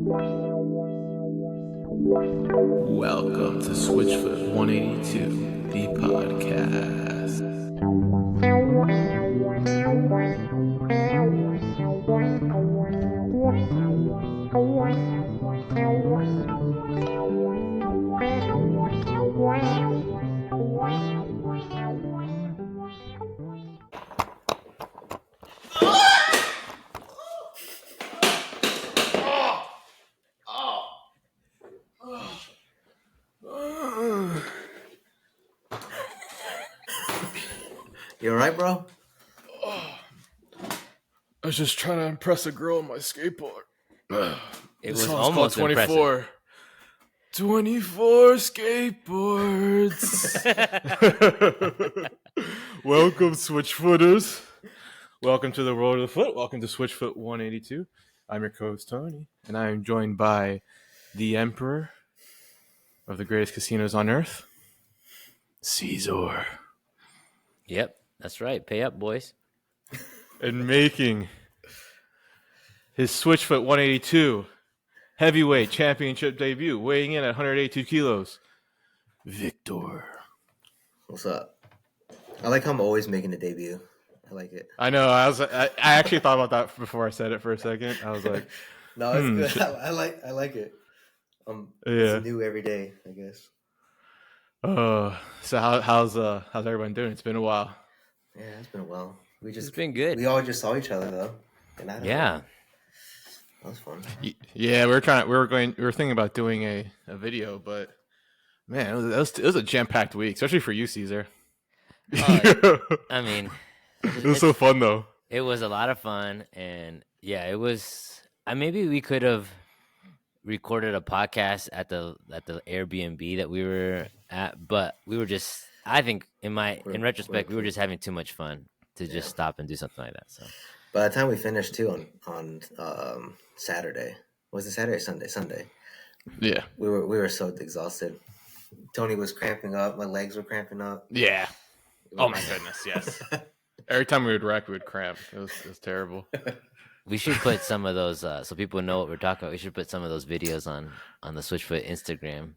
Welcome to Switchfoot 182, the podcast. You alright, bro? I was just trying to impress a girl on my skateboard. It This was song's almost called 24. 24 skateboards. Welcome, Switchfooters. Welcome to the world of the foot. Welcome to Switchfoot 182. I'm your co-host, Tony, and I am joined by the emperor of the greatest casinos on earth, Cesar. Yep, that's right. Pay up, boys. And making his Switchfoot 182 heavyweight championship debut, weighing in at 182 kilos, Victor. What's up? I like how I'm always making a debut. I like it. I know. I actually thought about that before I said it for a second. I was like, No, it's good. I like it. It's new every day, I guess. So how's everyone doing? It's been a while. Yeah, it's been a while. It's been good. We all just saw each other though. Yeah, that was fun. Yeah, we were thinking about doing a video, but man, it was a jam-packed week, especially for you, Caesar. I mean, it was so fun though. It was a lot of fun, and yeah, it was. Maybe we could have recorded a podcast at the Airbnb that we were at, but we were just. I think in retrospect, we were just having too much fun to just stop and do something like that. So by the time we finished too on Saturday, was it Saturday or Sunday? Sunday. Yeah, we were so exhausted. Tony was cramping up. My legs were cramping up. Yeah. Oh my goodness, yes. Every time we would wreck, we would cramp. It was terrible. we should put some of those so people know what we're talking about. We should put some of those videos on the Switchfoot Instagram.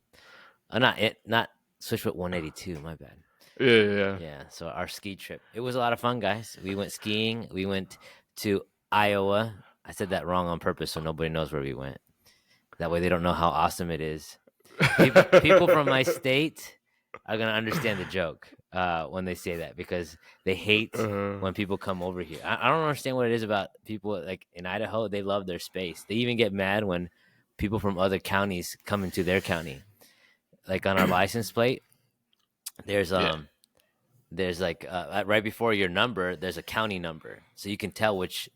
Not Switchfoot 182. My bad. Yeah. So our ski trip. It was a lot of fun, guys. We went skiing. We went to Iowa. I said that wrong on purpose so nobody knows where we went. That way they don't know how awesome it is. People from my state are going to understand the joke when they say that because they hate when people come over here. I don't understand what it is about people like in Idaho. They love their space. They even get mad when people from other counties come into their county. Like on our license plate, there's like right before your number, there's a county number, so you can tell which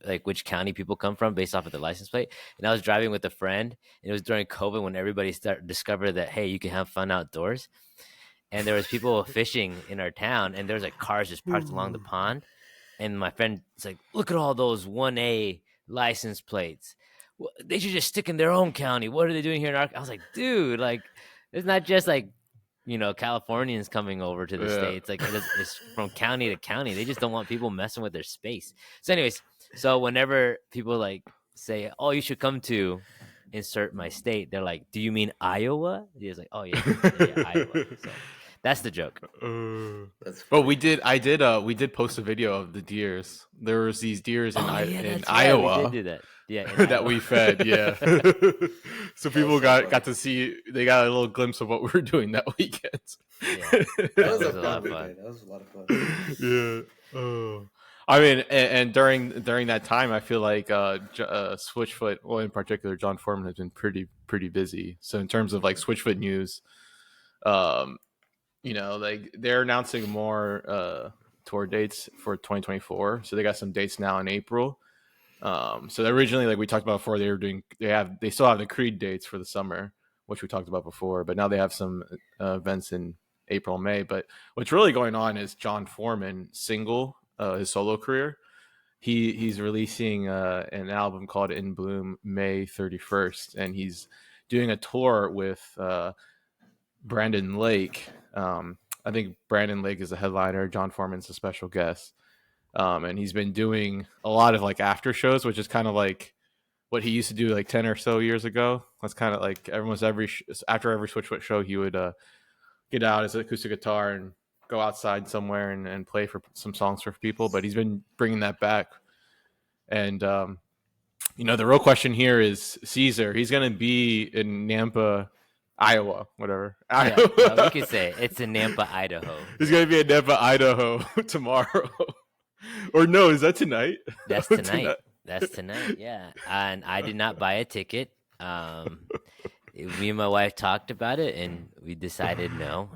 county people come from based off of the license plate. And I was driving with a friend, and it was during COVID when everybody discovered that hey, you can have fun outdoors. And there was people fishing in our town, and there was like cars just parked along the pond. And my friend was like, "Look at all those 1A license plates. Well, they should just stick in their own county. What are they doing here in our?" I was like, "Dude, like." It's not just like, Californians coming over to the States. Like it's from county to county. They just don't want people messing with their space. So anyways, whenever people like say, "Oh, you should come to insert my state," they're like, "Do you mean Iowa?" He's like, "Oh yeah, Iowa." So that's the joke. Well, we did post a video of the deers. There was these deers in Iowa. We did do that. Yeah, that we fed. Yeah. So people got to see. They got a little glimpse of what we were doing that weekend. Yeah, that was a lot of fun. That was a lot of fun. Yeah. I mean, and during that time, I feel like Switchfoot, well, in particular, Jon Foreman has been pretty busy. So in terms of like Switchfoot news, like they're announcing more tour dates for 2024. So they got some dates now in April. So originally, like we talked about before, they still have the Creed dates for the summer, which we talked about before, but now they have some events in April, May. But what's really going on is Jon Foreman single, his solo career. He's releasing an album called In Bloom May 31st, and he's doing a tour with Brandon Lake. I think Brandon Lake is the headliner. Jon Foreman's a special guest. And he's been doing a lot of like after shows, which is kind of like what he used to do like 10 or so years ago. That's kind of like after every Switchfoot show, he would get out his acoustic guitar and go outside somewhere and play for some songs for people. But he's been bringing that back. And, the real question here is Cesar. He's going to be in Nampa, Iowa, whatever. Yeah, we could say it's in Nampa, Idaho. He's going to be in Nampa, Idaho tomorrow. Or no, is that tonight? That's tonight. That's tonight, yeah. And I did not buy a ticket. Me and my wife talked about it, and we decided no.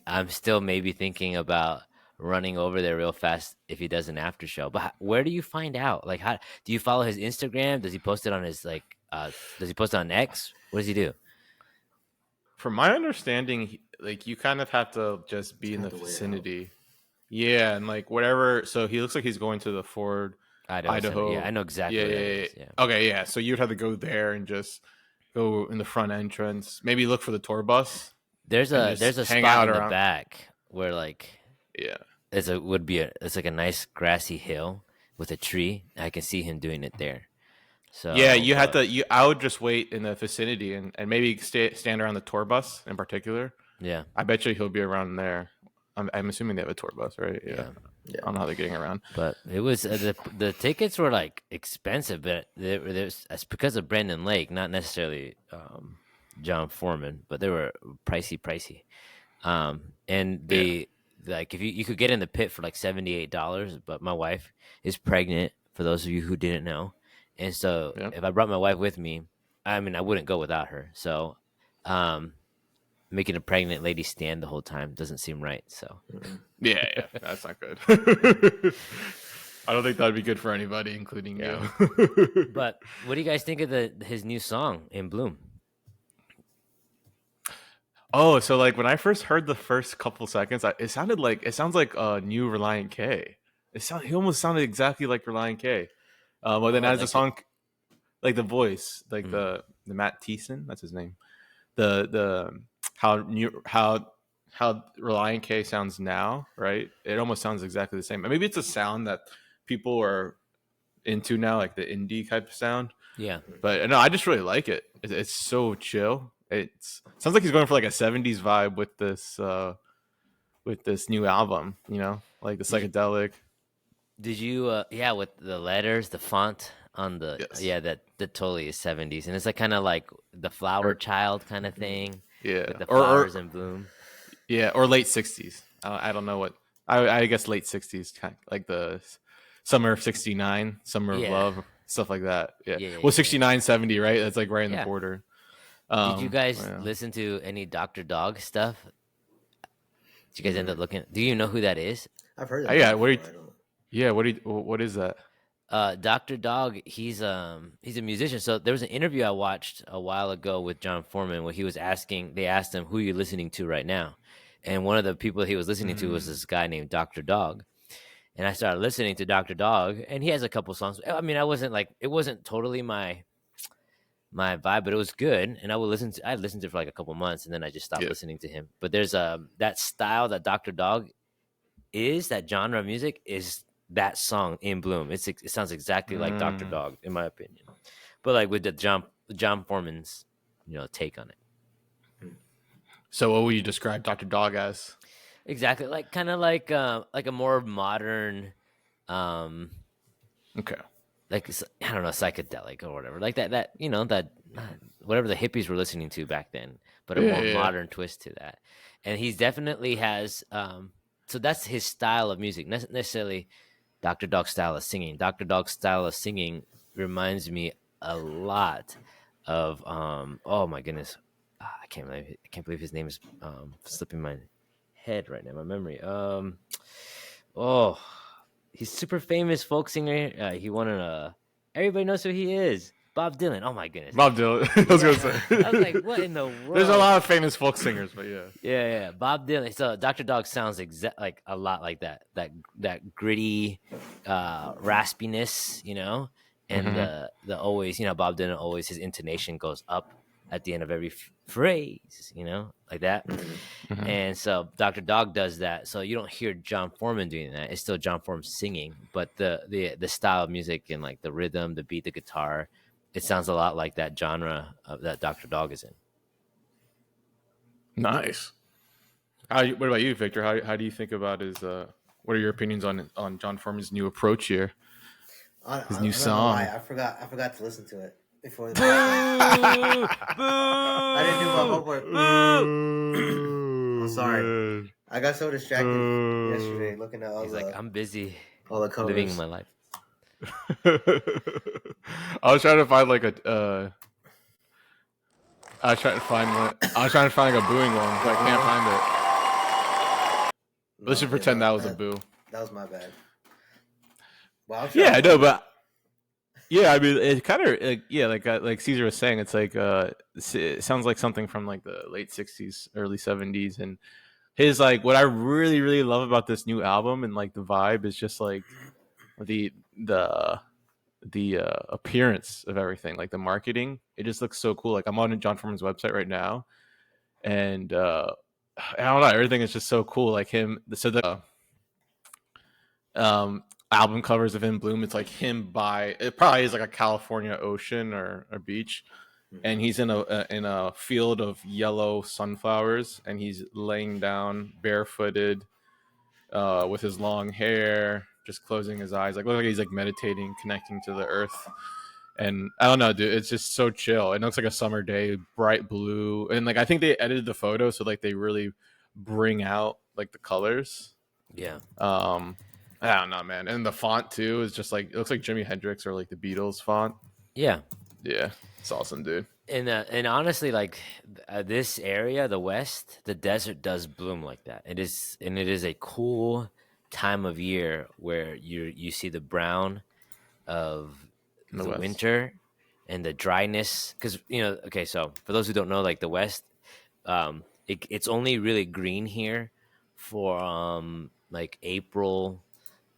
I'm still maybe thinking about running over there real fast if he does an after show. But where do you find out? Like, how do you follow his Instagram? Does he post it on his does he post it on X? What does he do? From my understanding, you kind of have to just be in the vicinity. Yeah, and like whatever. So he looks like he's going to the Ford, Idaho. Yeah, I know exactly. Yeah. Okay, yeah. So you'd have to go there and just go in the front entrance. Maybe look for the tour bus. There's a spot in the back where it's like a nice grassy hill with a tree. I can see him doing it there. So yeah, I would just wait in the vicinity and maybe stand around the tour bus in particular. Yeah, I bet you he'll be around there. I'm assuming they have a tour bus, right? Yeah. I don't know how they're getting around. But it was the tickets were like expensive, but it's because of Brandon Lake, not necessarily Jon Foreman, but they were pricey. And they if you could get in the pit for like $78, but my wife is pregnant. For those of you who didn't know, and so if I brought my wife with me, I mean I wouldn't go without her. So, making a pregnant lady stand the whole time doesn't seem right. So yeah, that's not good. I don't think that'd be good for anybody, including you. But what do you guys think of his new song In Bloom? Oh, so like when I first heard the first couple seconds, it sounds like a new Reliant K. He almost sounded exactly like Reliant K. But then as the song, like the voice, like the Matt Thiessen, that's his name. The how Reliant K sounds now, right? It almost sounds exactly the same. Maybe it's a sound that people are into now, like the indie type of sound. Yeah. But no, I just really like it. It's so chill. It sounds like he's going for like a 70s vibe with this new album, like the psychedelic. Did you with the letters, the font on the that totally is 70s, and it's like kind of like the Flower Child kind of thing. Yeah, with the flowers in bloom. Yeah, or late 60s. I don't know what. I guess late 60s, kind of like the Summer of 69, Summer of Love, stuff like that. Yeah. Well, 69, 70, right? That's like right in the border. Did you guys listen to any Dr. Dog stuff? Did you guys end up looking? Do you know who that is? I've heard of What is that? Dr. Dog, he's a musician. So there was an interview I watched a while ago with Jon Foreman where they asked him, who are you listening to right now? And one of the people he was listening to was this guy named Dr. Dog. And I started listening to Dr. Dog, and he has a couple songs. I mean, it wasn't totally my vibe, but it was good. And I listened to it for like a couple months, and then I just stopped listening to him. But there's that style that Dr. Dog is, that genre of music is that song In Bloom. It sounds exactly like Dr. Dog, in my opinion. But like with the Jon Foreman's, take on it. So what would you describe Dr. Dog as? Exactly, like kind of like a more modern, okay, like I don't know, psychedelic or whatever, like that whatever the hippies were listening to back then, but a more modern twist to that. And he definitely has, so that's his style of music, not necessarily Dr. Dog's style of singing. Dr. Dog's style of singing reminds me a lot of, oh my goodness, I can't believe his name is slipping my head right now, my memory. He's super famous folk singer. He won everybody knows who he is. Bob Dylan. Oh my goodness. Bob Dylan. I was gonna say. I was like, what in the world? There's a lot of famous folk singers, but yeah. Yeah. Bob Dylan. So Dr. Dog sounds like a lot like that. That gritty, raspiness, and the always, Bob Dylan always, his intonation goes up at the end of every phrase, like that. Mhm. And so Dr. Dog does that. So you don't hear Jon Foreman doing that. It's still Jon Foreman singing, but the style of music and like the rhythm, the beat, the guitar, it sounds a lot like that genre that Dr. Dog is in. Nice. What about you, Victor? How do you think about his? What are your opinions on Jon Foreman's new approach here? His new song. I forgot to listen to it before. Boo! I didn't do my homework. I'm sorry. Man. I got so distracted yesterday looking at all I'm busy all the covers. living my life. I was trying to find like I was trying to find one. I was trying to find like a booing one, but I can't find it. Let's just pretend that was a boo. That was my bad. Well, yeah, I know, but yeah, I mean, it kind of like Cesar was saying, it's like it sounds like something from like the late '60s, early '70s, and his like what I really really love about this new album and like the vibe is just like the appearance of everything, like the marketing. It just looks so cool. Like I'm on Jon Foreman's website right now, and I don't know, everything is just so cool. Like him, so the album covers of In Bloom, it's like him by, it probably is like a California ocean or a beach, and he's in a field of yellow sunflowers, and he's laying down barefooted with his long hair, just closing his eyes, like looks like he's like meditating, connecting to the earth. And I don't know, dude, it's just so chill. It looks like a summer day, bright blue, and like I think they edited the photo so like they really bring out like the colors. Yeah. I don't know, man. And the font too is just like, it looks like Jimi Hendrix or like the Beatles font. Yeah. Yeah, it's awesome, dude. And honestly, like this area, the West, the desert does bloom like that. It is a cool time of year where you see the brown of the winter and the dryness. Because okay, so for those who don't know, like the West, it's only really green here for like April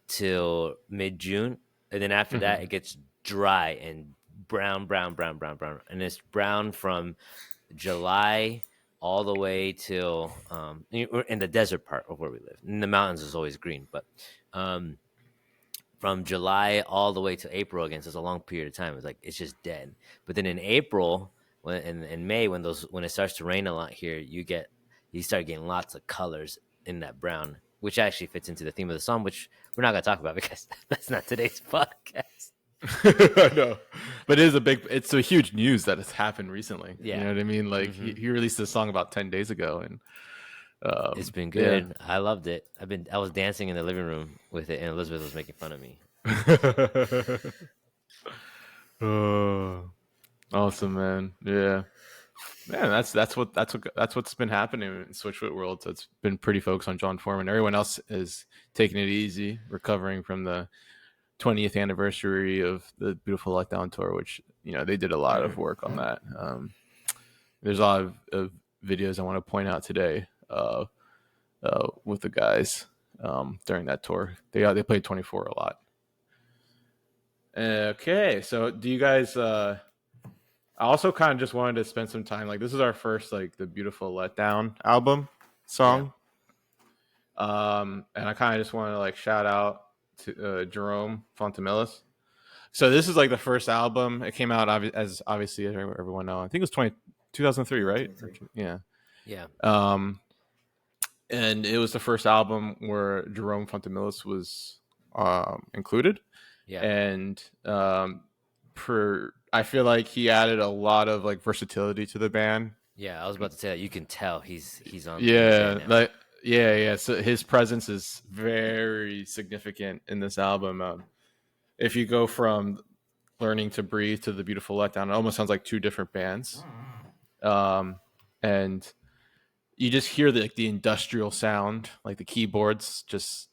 till mid-June, and then after that it gets dry and brown, and it's brown from July all the way till in the desert part of where we live. In the mountains is always green, but from July all the way to April again, so it's a long period of time. It's like it's just dead. But then in April, in May, when it starts to rain a lot here, you start getting lots of colors in that brown, which actually fits into the theme of the song, which we're not going to talk about because that's not today's podcast. I know, but it's a huge news that has happened recently. Yeah. You know what I mean? Like he released this song about 10 days ago, and it's been good. Yeah. I loved it. I was dancing in the living room with it, and Elizabeth was making fun of me. Oh, awesome, man. Yeah. Man, that's what's been happening in Switchfoot world. So it's been pretty focused on Jon Foreman. Everyone else is taking it easy, recovering from the 20th anniversary of the Beautiful Letdown tour, which they did a lot of work on that. There's a lot of videos I want to point out today with the guys during that tour. They played 24 a lot. Okay, so do you guys? I also kind of just wanted to spend some time. Like this is our first like the Beautiful Letdown album song, and I kind of just want to like shout out to Jerome Fontemilis. So this is like the first album. It came out as obviously everyone knows. I think it was 2003, right? Yeah. And it was the first album where Jerome Fontemilis was included. Yeah. And I feel like he added a lot of like versatility to the band. Yeah, I was about to say that. You can tell he's on. Yeah, So his presence is very significant in this album. If you go from Learning to Breathe to the Beautiful Letdown, it almost sounds like two different bands. And you just hear the industrial sound, like the keyboards, just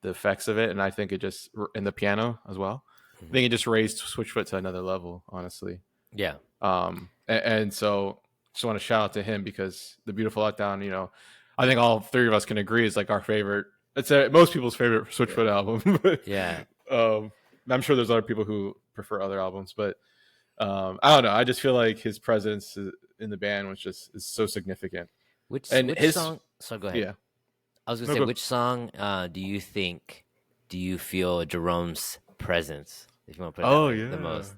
the effects of it, and I think it just and the piano as well. I think it just raised Switchfoot to another level, honestly. Yeah. And so just want to shout out to him because the Beautiful Letdown, I think all three of us can agree is like our favorite. It's most people's favorite Switchfoot album. Yeah. I'm sure there's other people who prefer other albums, but I don't know. I just feel like his presence in the band, which is so significant. Which his song? So go ahead. Yeah, I was gonna say, which song do you feel Jerome's presence, if you want to put it that way, the most?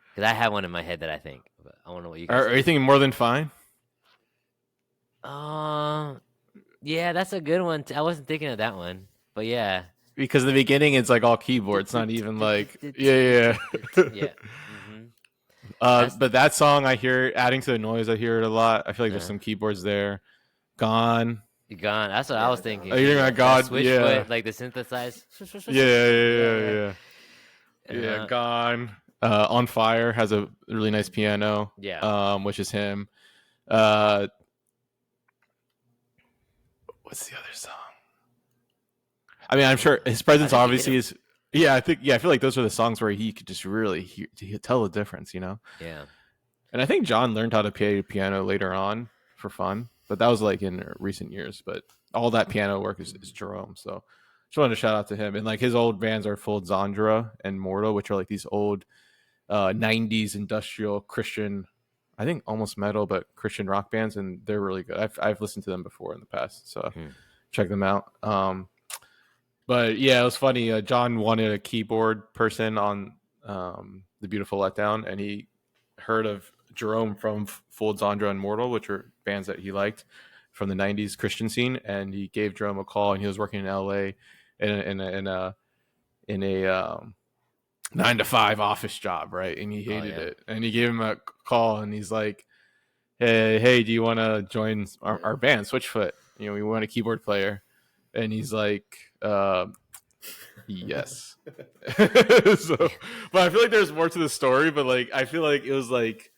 Because I have one in my head that I think, but I want to know what you guys are you thinking More Than Fine? Yeah, that's a good one. I wasn't thinking of that one, but yeah. Because the beginning it's like all keyboard. It's not even like yeah. Mm-hmm. But that song I hear adding to the noise. I hear it a lot. I feel like there's some keyboards there. Gone. That's what I was thinking. Oh, you're thinking God? Switchfoot, like the synthesized. Yeah. Gone. On Fire has a really nice piano. Yeah. Which is him. What's the other song? I mean, I'm sure his presence obviously is. Yeah, I feel like those are the songs where he could just really tell the difference, you know? Yeah. And I think Jon learned how to play piano later on for fun, but that was like in recent years. But all that piano work is Jerome. So just wanted to shout out to him. And like his old bands are Full Zandra and Mortal, which are like these old 90s industrial Christian, I think almost metal, but Christian rock bands. And they're really good. I've listened to them before in the past. So check them out. But yeah, it was funny. Jon wanted a keyboard person on the Beautiful Letdown, and he heard of Jerome from Full Zandra and Mortal, which are bands that he liked from the '90s Christian scene. And he gave Jerome a call, and he was working in LA in a 9-to-5 office job, right? And he hated it. And he gave him a call, and he's like, "Hey, do you want to join our band, Switchfoot? You know, we want a keyboard player." And he's like, yes. But I feel like there's more to the story, but like I feel like it was like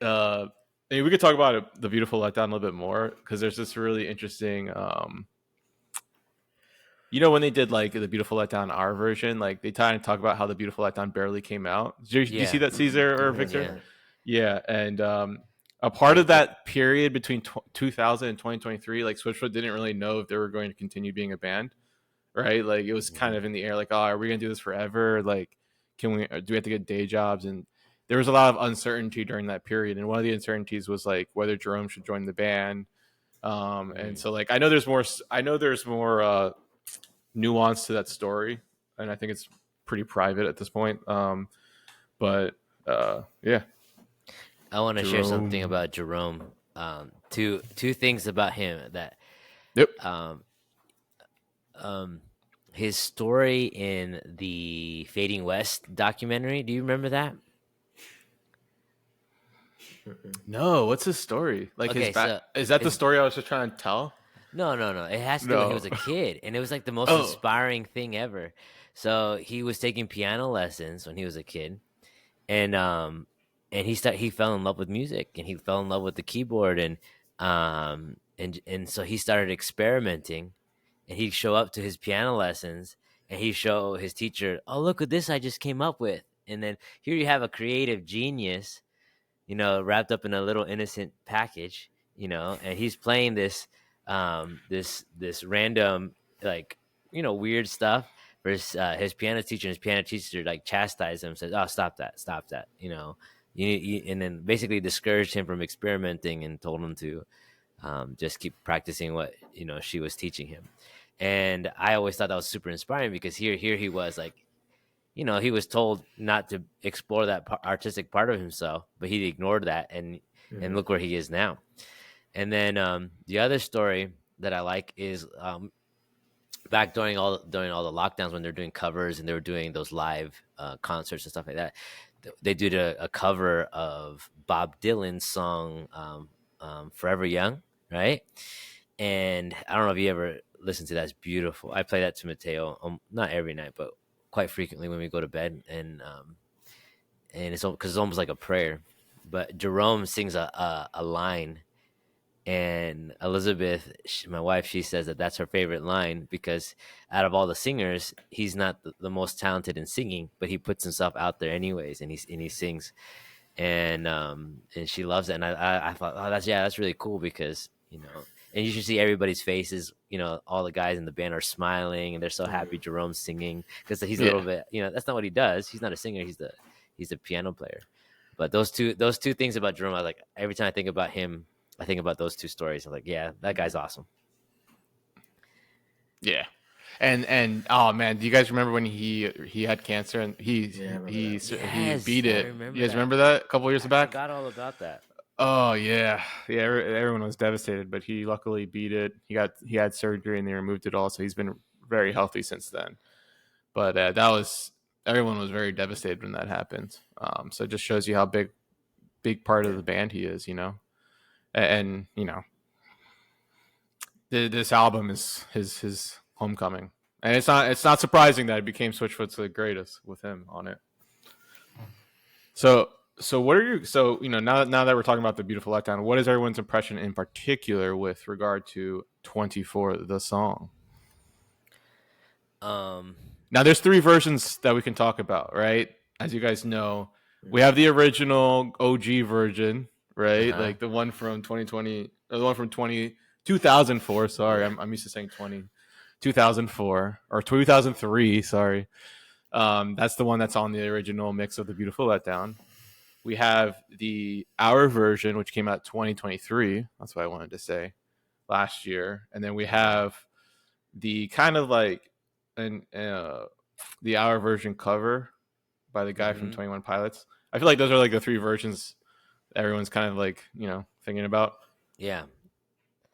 I mean, we could talk about it, the Beautiful Letdown, a little bit more, because there's this really interesting you know, when they did like the Beautiful Letdown our version, like they kind of talk about how the Beautiful Letdown barely came out. Did you see that, Cesar or Victor? Yeah. And a part of that period between 2000 and 2023, like Switchfoot didn't really know if they were going to continue being a band, right? Like it was kind of in the air, like, oh, are we going to do this forever? Like, do we have to get day jobs? And there was a lot of uncertainty during that period. And one of the uncertainties was like whether Jerome should join the band. And so like, I know there's more nuance to that story. And I think it's pretty private at this point. But yeah. I want to share something about Jerome. Two things about him that. Yep. His story in the Fading West documentary. Do you remember that? No. What's his story? Like is that the story I was just trying to tell? No. It has to do when he was a kid, and it was like the most inspiring thing ever. So he was taking piano lessons when he was a kid, and he fell in love with music, and he fell in love with the keyboard, and so he started experimenting, and he'd show up to his piano lessons, and he'd show his teacher, "Oh, look at this I just came up with." And then here you have a creative genius, you know, wrapped up in a little innocent package, you know, and he's playing this random, like, you know, weird stuff. His piano teacher like chastised him, says, "Oh, stop that," you know. And then basically discouraged him from experimenting and told him to just keep practicing what, you know, she was teaching him. And I always thought that was super inspiring, because here he was, like, you know, he was told not to explore that artistic part of himself, but he ignored that, and look where he is now. And then the other story that I like is back during all the lockdowns, when they're doing covers and they were doing those live concerts and stuff like that. They did a cover of Bob Dylan's song "Forever Young," right? And I don't know if you ever listened to that. It's beautiful. I play that to Mateo, not every night, but quite frequently when we go to bed. And it's because it's almost like a prayer. But Jerome sings a line, and Elizabeth, my wife, she says that that's her favorite line, because out of all the singers, he's not the most talented in singing, but he puts himself out there anyways, and he sings, and she loves it. And I thought, oh, that's really cool, because, you know, and you should see everybody's faces. You know, all the guys in the band are smiling, and they're so happy Jerome's singing, because he's a little bit, you know, that's not what he does. He's not a singer. He's the piano player. But those two things about Jerome, I like every time I think about him, I think about those 2 stories. I'm like, yeah, that guy's awesome. Yeah. And oh man, do you guys remember when he had cancer and he beat it? You guys remember that a couple years back? I forgot all about that. Oh yeah. Everyone was devastated, but he luckily beat it. He had surgery and they removed it all, so he's been very healthy since then. But everyone was very devastated when that happened. So it just shows you how big part of the band he is, and this album is his homecoming, and it's not surprising that it became Switchfoot's the greatest with him on it. So what are you? So now that we're talking about the Beautiful Letdown, what is everyone's impression in particular with regard to 24, the song? Now there's 3 versions that we can talk about, right? As you guys know, we have the original OG version, right? Like the one from 2020, or the one from 2004. Sorry, I'm used to saying 2004 or 2003. Sorry, that's the one that's on the original mix of the Beautiful Letdown. We have our version, which came out 2023. That's what I wanted to say, last year, and then we have the kind of like the our version cover by the guy from 21 Pilots. I feel like those are like the 3 versions everyone's kind of like thinking about. Yeah.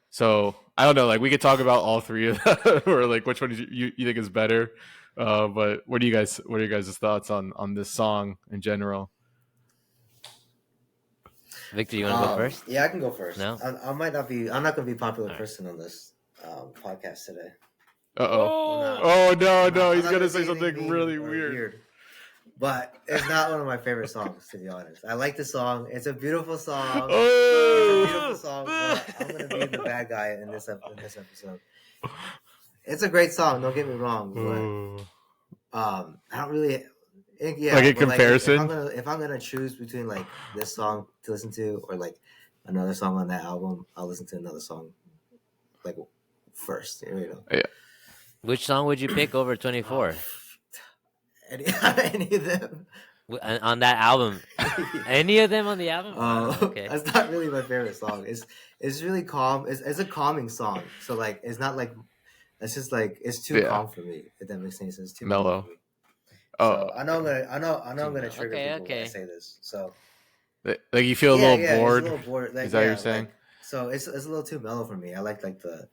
So I don't know. Like we could talk about all 3 of them, or like which one you think is better. But what are you guys' thoughts on this song in general? Victor, you want to go first? Yeah, I can go first. No, I'm not going to be a popular person on this podcast today. Oh no! He's gonna say something really weird. But it's not one of my favorite songs, to be honest. I like the song. It's a beautiful song. Oh! It's a beautiful song, but I'm gonna be the bad guy in this episode. It's a great song. Don't get me wrong, but I don't really. Yeah, like in comparison, if I'm gonna choose between like this song to listen to or like another song on that album, I'll listen to another song like first. Yeah. Which song would you pick over 24? Any of them on that album? Any of them on the album? Okay, that's not really my favorite song. It's really calm. It's a calming song. So like, it's not like it's just like it's too calm for me. If that makes any sense, too mellow. So I know I'm gonna trigger people when I say this. So like you feel a little bored. It's a little bored. Like, is that what you're saying? Like, so it's a little too mellow for me. I like the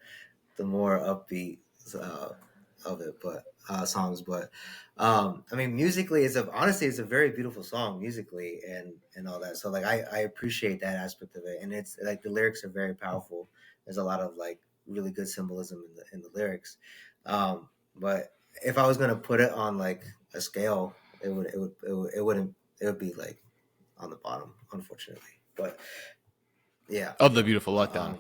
more upbeat of it, but songs. But I mean, musically, it's a very beautiful song musically and all that. So like I appreciate that aspect of it, and it's like the lyrics are very powerful. There's a lot of like really good symbolism in the lyrics. But if I was gonna put it on like a scale, it would be like on the bottom, unfortunately. But yeah, of the Beautiful Letdown.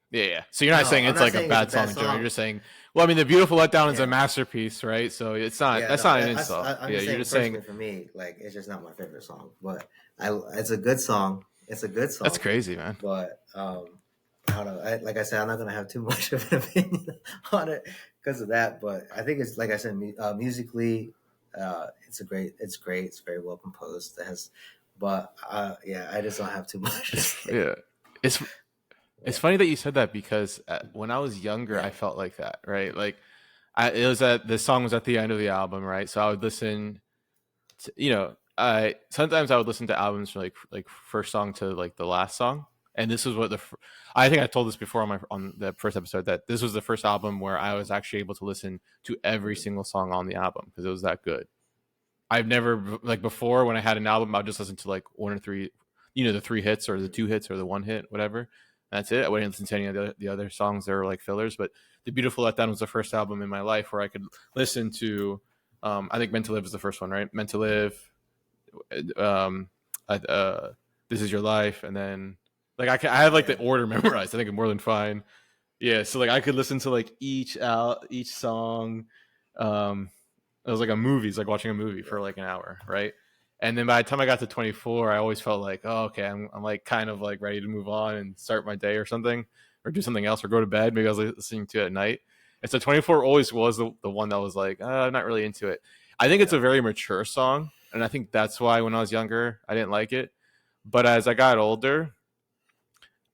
Yeah. So you're not saying it's like a bad song in general. You're just saying, well, I mean, the Beautiful Letdown is a masterpiece, right? So it's not. That's not an insult. You're just saying for me, like it's just not my favorite song, but it's a good song. It's a good song. That's crazy, man. But I don't know. Like I said, I'm not gonna have too much of an opinion on it because of that. But I think it's like I said, musically, it's great. It's very well composed. I just don't have too much. Yeah, it's funny that you said that because when I was younger, I felt like that, right? Like the song was at the end of the album, right? So I would listen to, sometimes I would listen to albums from like first song to like the last song. And this is what I think I told this before on the first episode, that this was the first album where I was actually able to listen to every single song on the album because it was that good. I've never, like before when I had an album, I'd just listen to like 1 or 3, the 3 hits or the 2 hits or the 1 hit, whatever. That's it. I wouldn't listen to any of the other songs that were like fillers. But the Beautiful Letdown was the first album in my life where I could listen to, I think Meant to Live is the first one, right? Meant to Live, This Is Your Life, and then like I have like the order memorized. I think I'm more than fine. Yeah, so like I could listen to like each song. It was like a movie. It's like watching a movie for like an hour, right? And then by the time I got to 24, I always felt like, oh, okay, I'm like kind of like ready to move on and start my day or something, or do something else, or go to bed. Maybe I was listening to it at night. And so 24 always was the one that was like, I'm not really into it. I think it's a very mature song. and I think that's why when I was younger I didn't like it. But as I got older,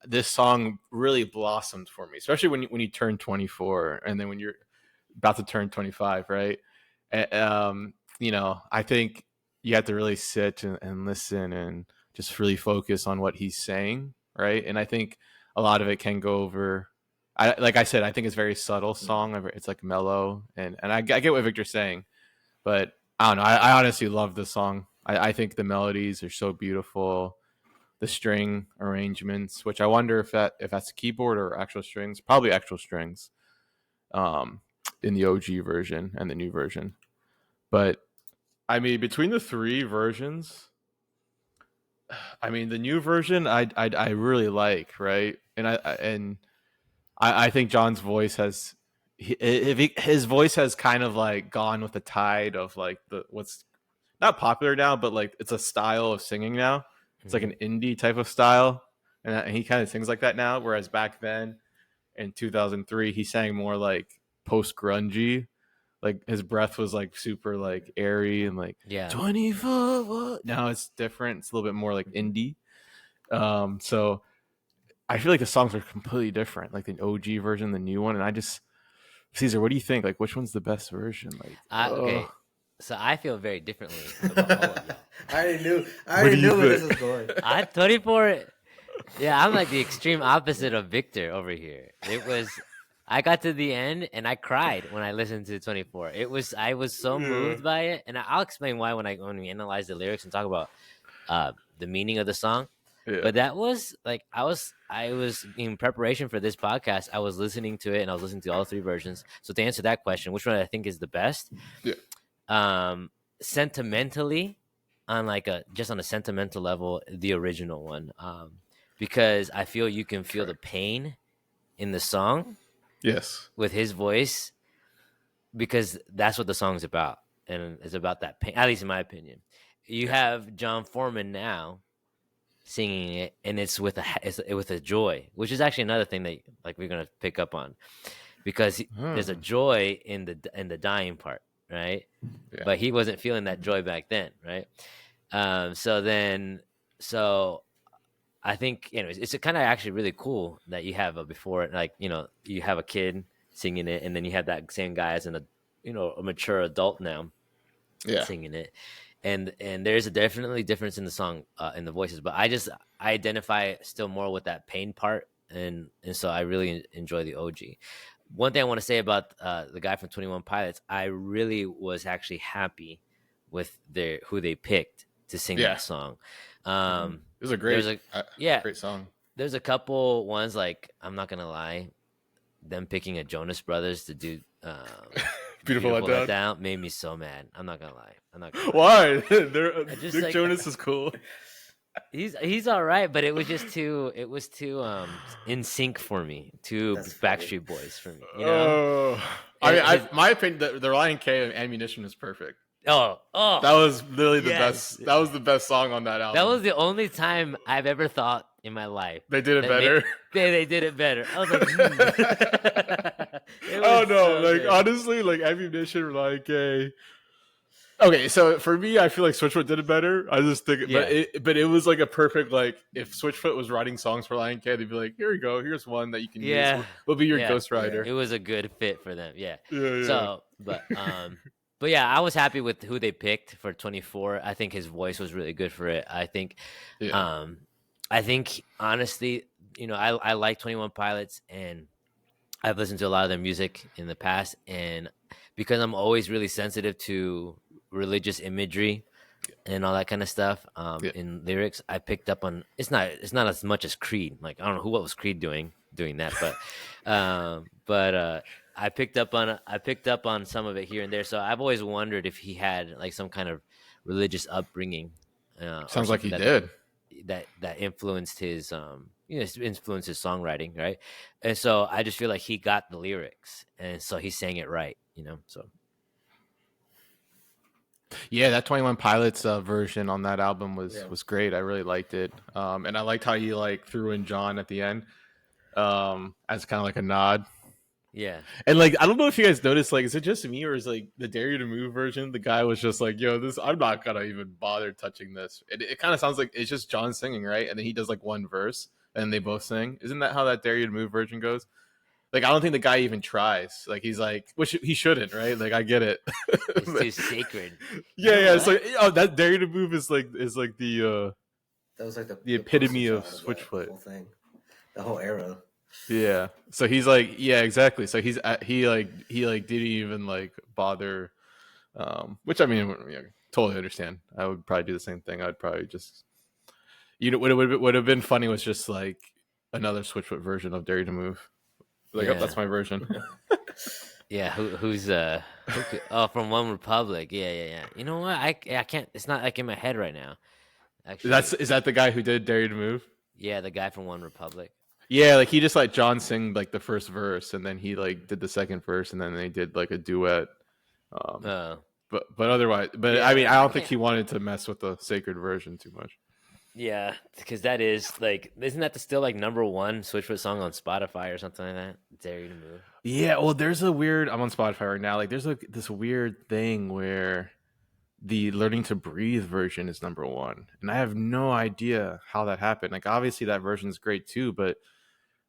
this song really blossomed for me, especially when you turn 24, and then when you're about to turn 25, right? I think you have to really sit and listen and just really focus on what he's saying, right? And I think a lot of it can go over. Like I said, I think it's a very subtle song. It's like mellow, and I get what Victor's saying, but I don't know. I honestly love this song. I think the melodies are so beautiful. The string arrangements, which I wonder if that's keyboard or actual strings. Probably actual strings. In the OG version and the new version. But I mean, between the three versions, I mean, the new version I really like, right? And I think Jon's voice has his voice has kind of like gone with the tide of like what's not popular now, but like it's a style of singing now. It's like an indie type of style, and he kind of sings like that now. Whereas back then, in 2003, he sang more like post grungy. Like his breath was like super like airy and like 24. What? Now it's different. It's a little bit more like indie. So I feel like the songs are completely different, like the OG version, the new one, and I just Cesar, what do you think? Like, which one's the best version? Like, okay. So I feel very differently about all of y'all. I already knew where this was going. I'm 24. Yeah, I'm like the extreme opposite of Victor over here. I got to the end and I cried when I listened to 24. I was so moved by it, and I'll explain why when we analyze the lyrics and talk about the meaning of the song. Yeah. But that was like I was in preparation for this podcast. I was listening to it and I was listening to all three versions. So to answer that question, which one I think is the best? Yeah. Sentimentally, on a sentimental level, the original one, because I feel you can feel the pain in the song. Yes, with his voice, because that's what the song's about, and it's about that pain. At least in my opinion, you have Jon Foreman now singing it, and it's with a joy, which is actually another thing that like we're gonna pick up on, because there's a joy in the dying part. Right. Yeah. But he wasn't feeling that joy back then. Right. So I think, anyways, it's kind of actually really cool that you have before, like, you have a kid singing it, and then you have that same guy as a mature adult now singing it. And there's definitely difference in the song, in the voices, but I identify still more with that pain part. And so I really enjoy the OG. One thing I want to say about the guy from 21 Pilots, I really was actually happy with who they picked to sing that song. It was a great song. There's a couple ones, like, I'm not gonna lie, them picking a Jonas Brothers to do Beautiful Letdown made me so mad. I'm not gonna lie. Why? Nick Jonas is cool. He's all right, but it was just too in sync for me. That's Backstreet Boys for me. My opinion, the Ryan K Ammunition is perfect. Oh, that was literally the best. That was the best song on that album. That was the only time I've ever thought in my life they did it better. They did it better. I was like, oh no! Like good. Honestly, like Ammunition, Ryan K. Okay, so for me, I feel like Switchfoot did it better. I just think, but it was like a perfect, like, if Switchfoot was writing songs for Lion King, they'd be like, here you go, here's one that you can use. We'll be your ghostwriter. It was a good fit for them. Yeah. So, but yeah, I was happy with who they picked for 24. I think his voice was really good for it. I think honestly, I like 21 Pilots, and I've listened to a lot of their music in the past, and because I'm always really sensitive to religious imagery and all that kind of stuff in lyrics, I picked up on it's not as much as Creed. Like, I don't know what was Creed doing that, but I picked up on some of it here and there. So I've always wondered if he had like some kind of religious upbringing. Sounds like he did. That influenced his influenced his songwriting, right? And so I just feel like he got the lyrics, and so he sang it right, so. Yeah, that 21 Pilots version on that album was great. I really liked it, and I liked how you like threw in Jon at the end as kind of like a nod. Yeah. And like, I don't know if you guys noticed, like, is it just me or is like the Dare You to Move version? The guy was just like, "Yo, this I'm not gonna even bother touching this." It kind of sounds like it's just John singing, right? And then he does like one verse, and they both sing. Isn't that how that Dare You to Move version goes? Like, I don't think the guy even tries. Like, he's like, which he shouldn't, right? Like, I get it. It's too sacred. Yeah. It's like, oh, that Dare You to Move is like the That was like the epitome of the Switchfoot. whole thing, the whole era. Yeah. So he's like, yeah, exactly. So he didn't even like bother. Which I mean, yeah, totally understand. I would probably do the same thing. I'd probably just, what would have been funny was just like another Switchfoot version of Dare You to Move. Like, oh, that's my version. Yeah, who's from One Republic. Yeah. You know what? I can't. It's not like in my head right now. Actually, Is that the guy who did Dare You to Move? Yeah, the guy from One Republic. Yeah, like he just let John sing like the first verse, and then he like did the second verse, and then they did like a duet. But otherwise, I mean, I don't think he wanted to mess with the sacred version too much. Yeah, because that is like, isn't that still like number one Switchfoot song on Spotify or something like that? Dare You to Move. Yeah, well, there's a weird. I'm on Spotify right now. Like, there's this weird thing where the Learning to Breathe version is number one, and I have no idea how that happened. Like, obviously that version is great too, but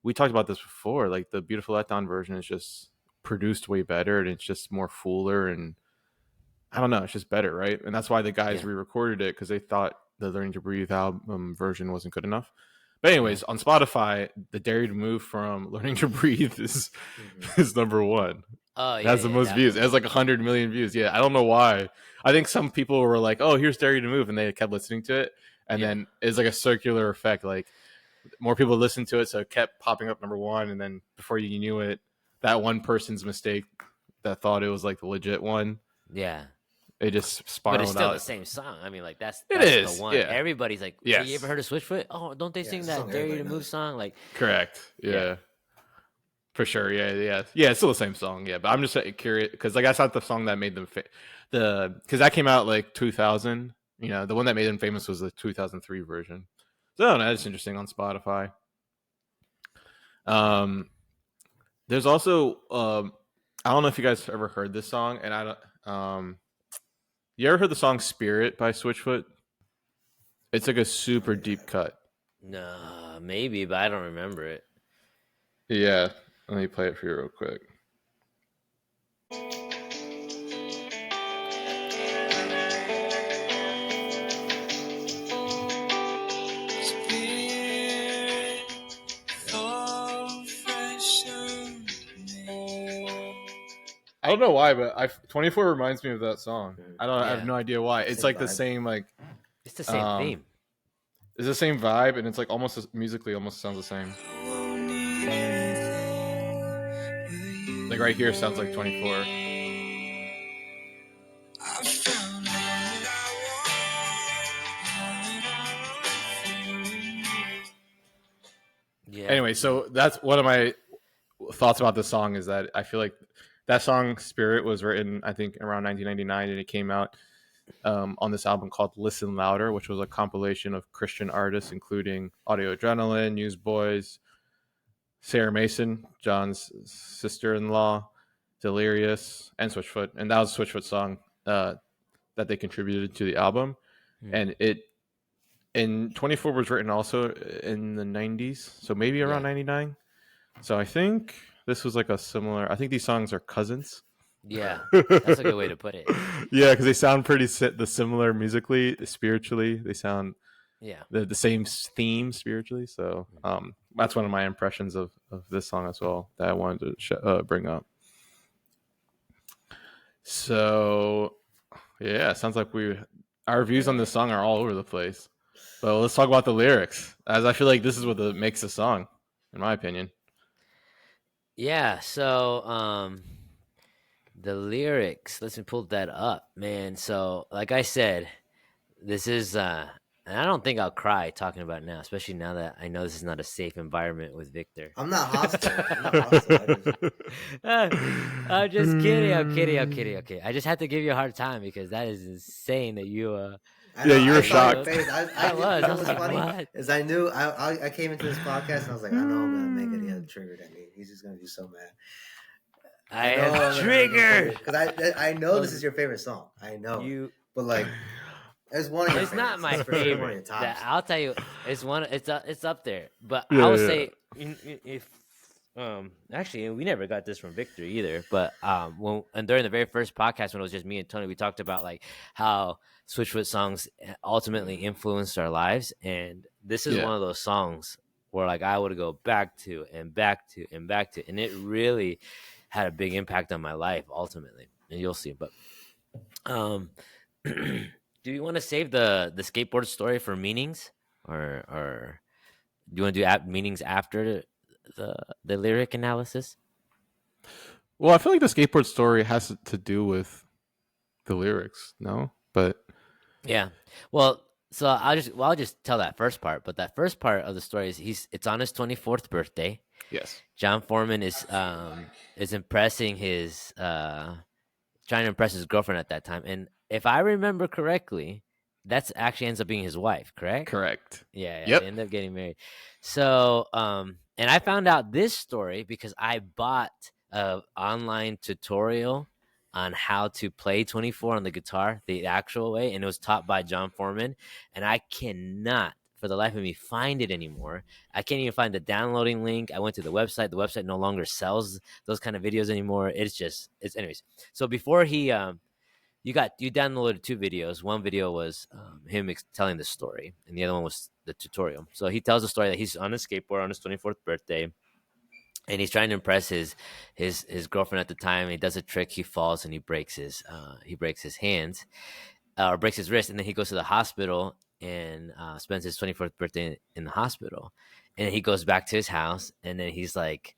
we talked about this before. Like, the Beautiful Letdown version is just produced way better, and it's just more fuller, and I don't know, it's just better, right? And that's why the guys re-recorded it, because they thought the Learning to Breathe album version wasn't good enough. But anyways, on Spotify, the Dare You to Move from Learning to Breathe is number one. Oh, it has the most views. It has like 100 million views. Yeah, I don't know why. I think some people were like, "Oh, here's Dare You to Move," and they kept listening to it, and then it's like a circular effect. Like, more people listened to it, so it kept popping up number one, and then before you knew it, that one person's mistake that thought it was like the legit one. Yeah. It just spiraled out. But it's still the same song. I mean, like, that's the one. Yeah. Everybody's like, you ever heard of Switchfoot? Oh, don't they sing that Dare You to Move song? Like, correct. Yeah. For sure. Yeah. It's still the same song. Yeah, but I'm just curious because like that's not the song that made them because that came out like 2000. You know, the one that made them famous was the 2003 version. So I don't know, that's interesting on Spotify. There's also I don't know if you guys ever heard this song, and I don't. You ever heard the song "Spirit" by Switchfoot? It's like a super deep cut. No, maybe, but I don't remember it. Yeah, let me play it for you real quick. I don't know why, but 24 reminds me of that song. I have no idea why. It's like the same, like it's the same theme. It's the same vibe, and it's like almost musically almost sounds the same. Like right here sounds like 24. Yeah. Anyway, so that's one of my thoughts about this song is that I feel like that song "Spirit" was written, I think, around 1999, and it came out on this album called "Listen Louder," which was a compilation of Christian artists, including Audio Adrenaline, Newsboys, Sarah Mason, John's sister-in-law, Delirious, and Switchfoot, and that was a Switchfoot song that they contributed to the album, and and 24 was written also in the 90s, so maybe around 99. So I think this was like a similar. I think these songs are cousins. Yeah, that's a good way to put it. Yeah, because they sound pretty similar musically, spiritually. They sound the same theme spiritually. So that's one of my impressions of this song as well that I wanted to bring up. So yeah, it sounds like our views on this song are all over the place. But let's talk about the lyrics, as I feel like this is what makes the song, in my opinion. Yeah, so the lyrics, let's pull that up, man. So like I said, this is and I don't think I'll cry talking about it now, especially now that I know this is not a safe environment with Victor. I'm not hostile. I'm just kidding. I'm kidding. Okay, I just had to give you a hard time because that is insane that you you were shocked. I was funny. What? Is I knew I came into this podcast and I was like, I know I'm gonna make it. He had triggered at me. He's just gonna be so mad. I have triggered. Because I know this is your favorite song. I know. You, but like, it's one of your it's not my It's for sure one of your favorite. tops. I'll tell you, it's up there. But Yeah, I would yeah. say if actually we never got this from Victor either. But during the very first podcast when it was just me and Tony, we talked about like how Switchfoot songs ultimately influenced our lives, and this is one of those songs where like I would go back to and back to and back to, and it really had a big impact on my life ultimately, and you'll see. But do you want to save the skateboard story for meanings, or do you want to do meanings after the lyric analysis? Well, I feel like the skateboard story has to do with the lyrics, no? But yeah, well, so I'll just tell that first part. But that first part of the story is it's on his 24th birthday. yes, Jon Foreman is impressing his trying to impress his girlfriend at that time, and if I remember correctly, that's actually ends up being his wife. Correct. Yeah, Yep. they end up getting married. So, and I found out this story because I bought an online tutorial on how to play 24 on the guitar the actual way, and it was taught by Jon Foreman, and I cannot for the life of me find it anymore. I can't even find the downloading link. I went to the website. The website no longer sells those kind of videos anymore. It's anyways. So before he you downloaded two videos. One video was him telling the story, and the other one was the tutorial. So he tells the story that he's on a skateboard on his 24th birthday, and he's trying to impress his girlfriend at the time. He does a trick. He falls and he breaks his hands, or breaks his wrist, and then he goes to the hospital and spends his 24th birthday in the hospital. And he goes back to his house, and then he's like,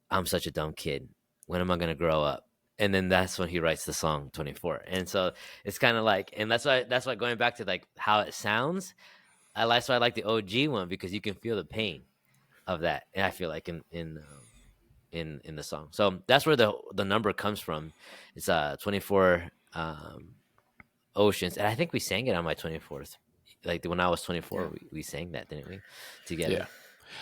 "I'm such a dumb kid. When am I gonna grow up?" And then that's when he writes the song 24. And so it's kind of like, and that's why going back to like how it sounds, that's why I like the OG one, because you can feel the pain of that. And I feel like in the song. So that's where the number comes from. It's 24 oceans. And I think we sang it on my 24th. Like when I was 24, we sang that, didn't we? Together. Yeah.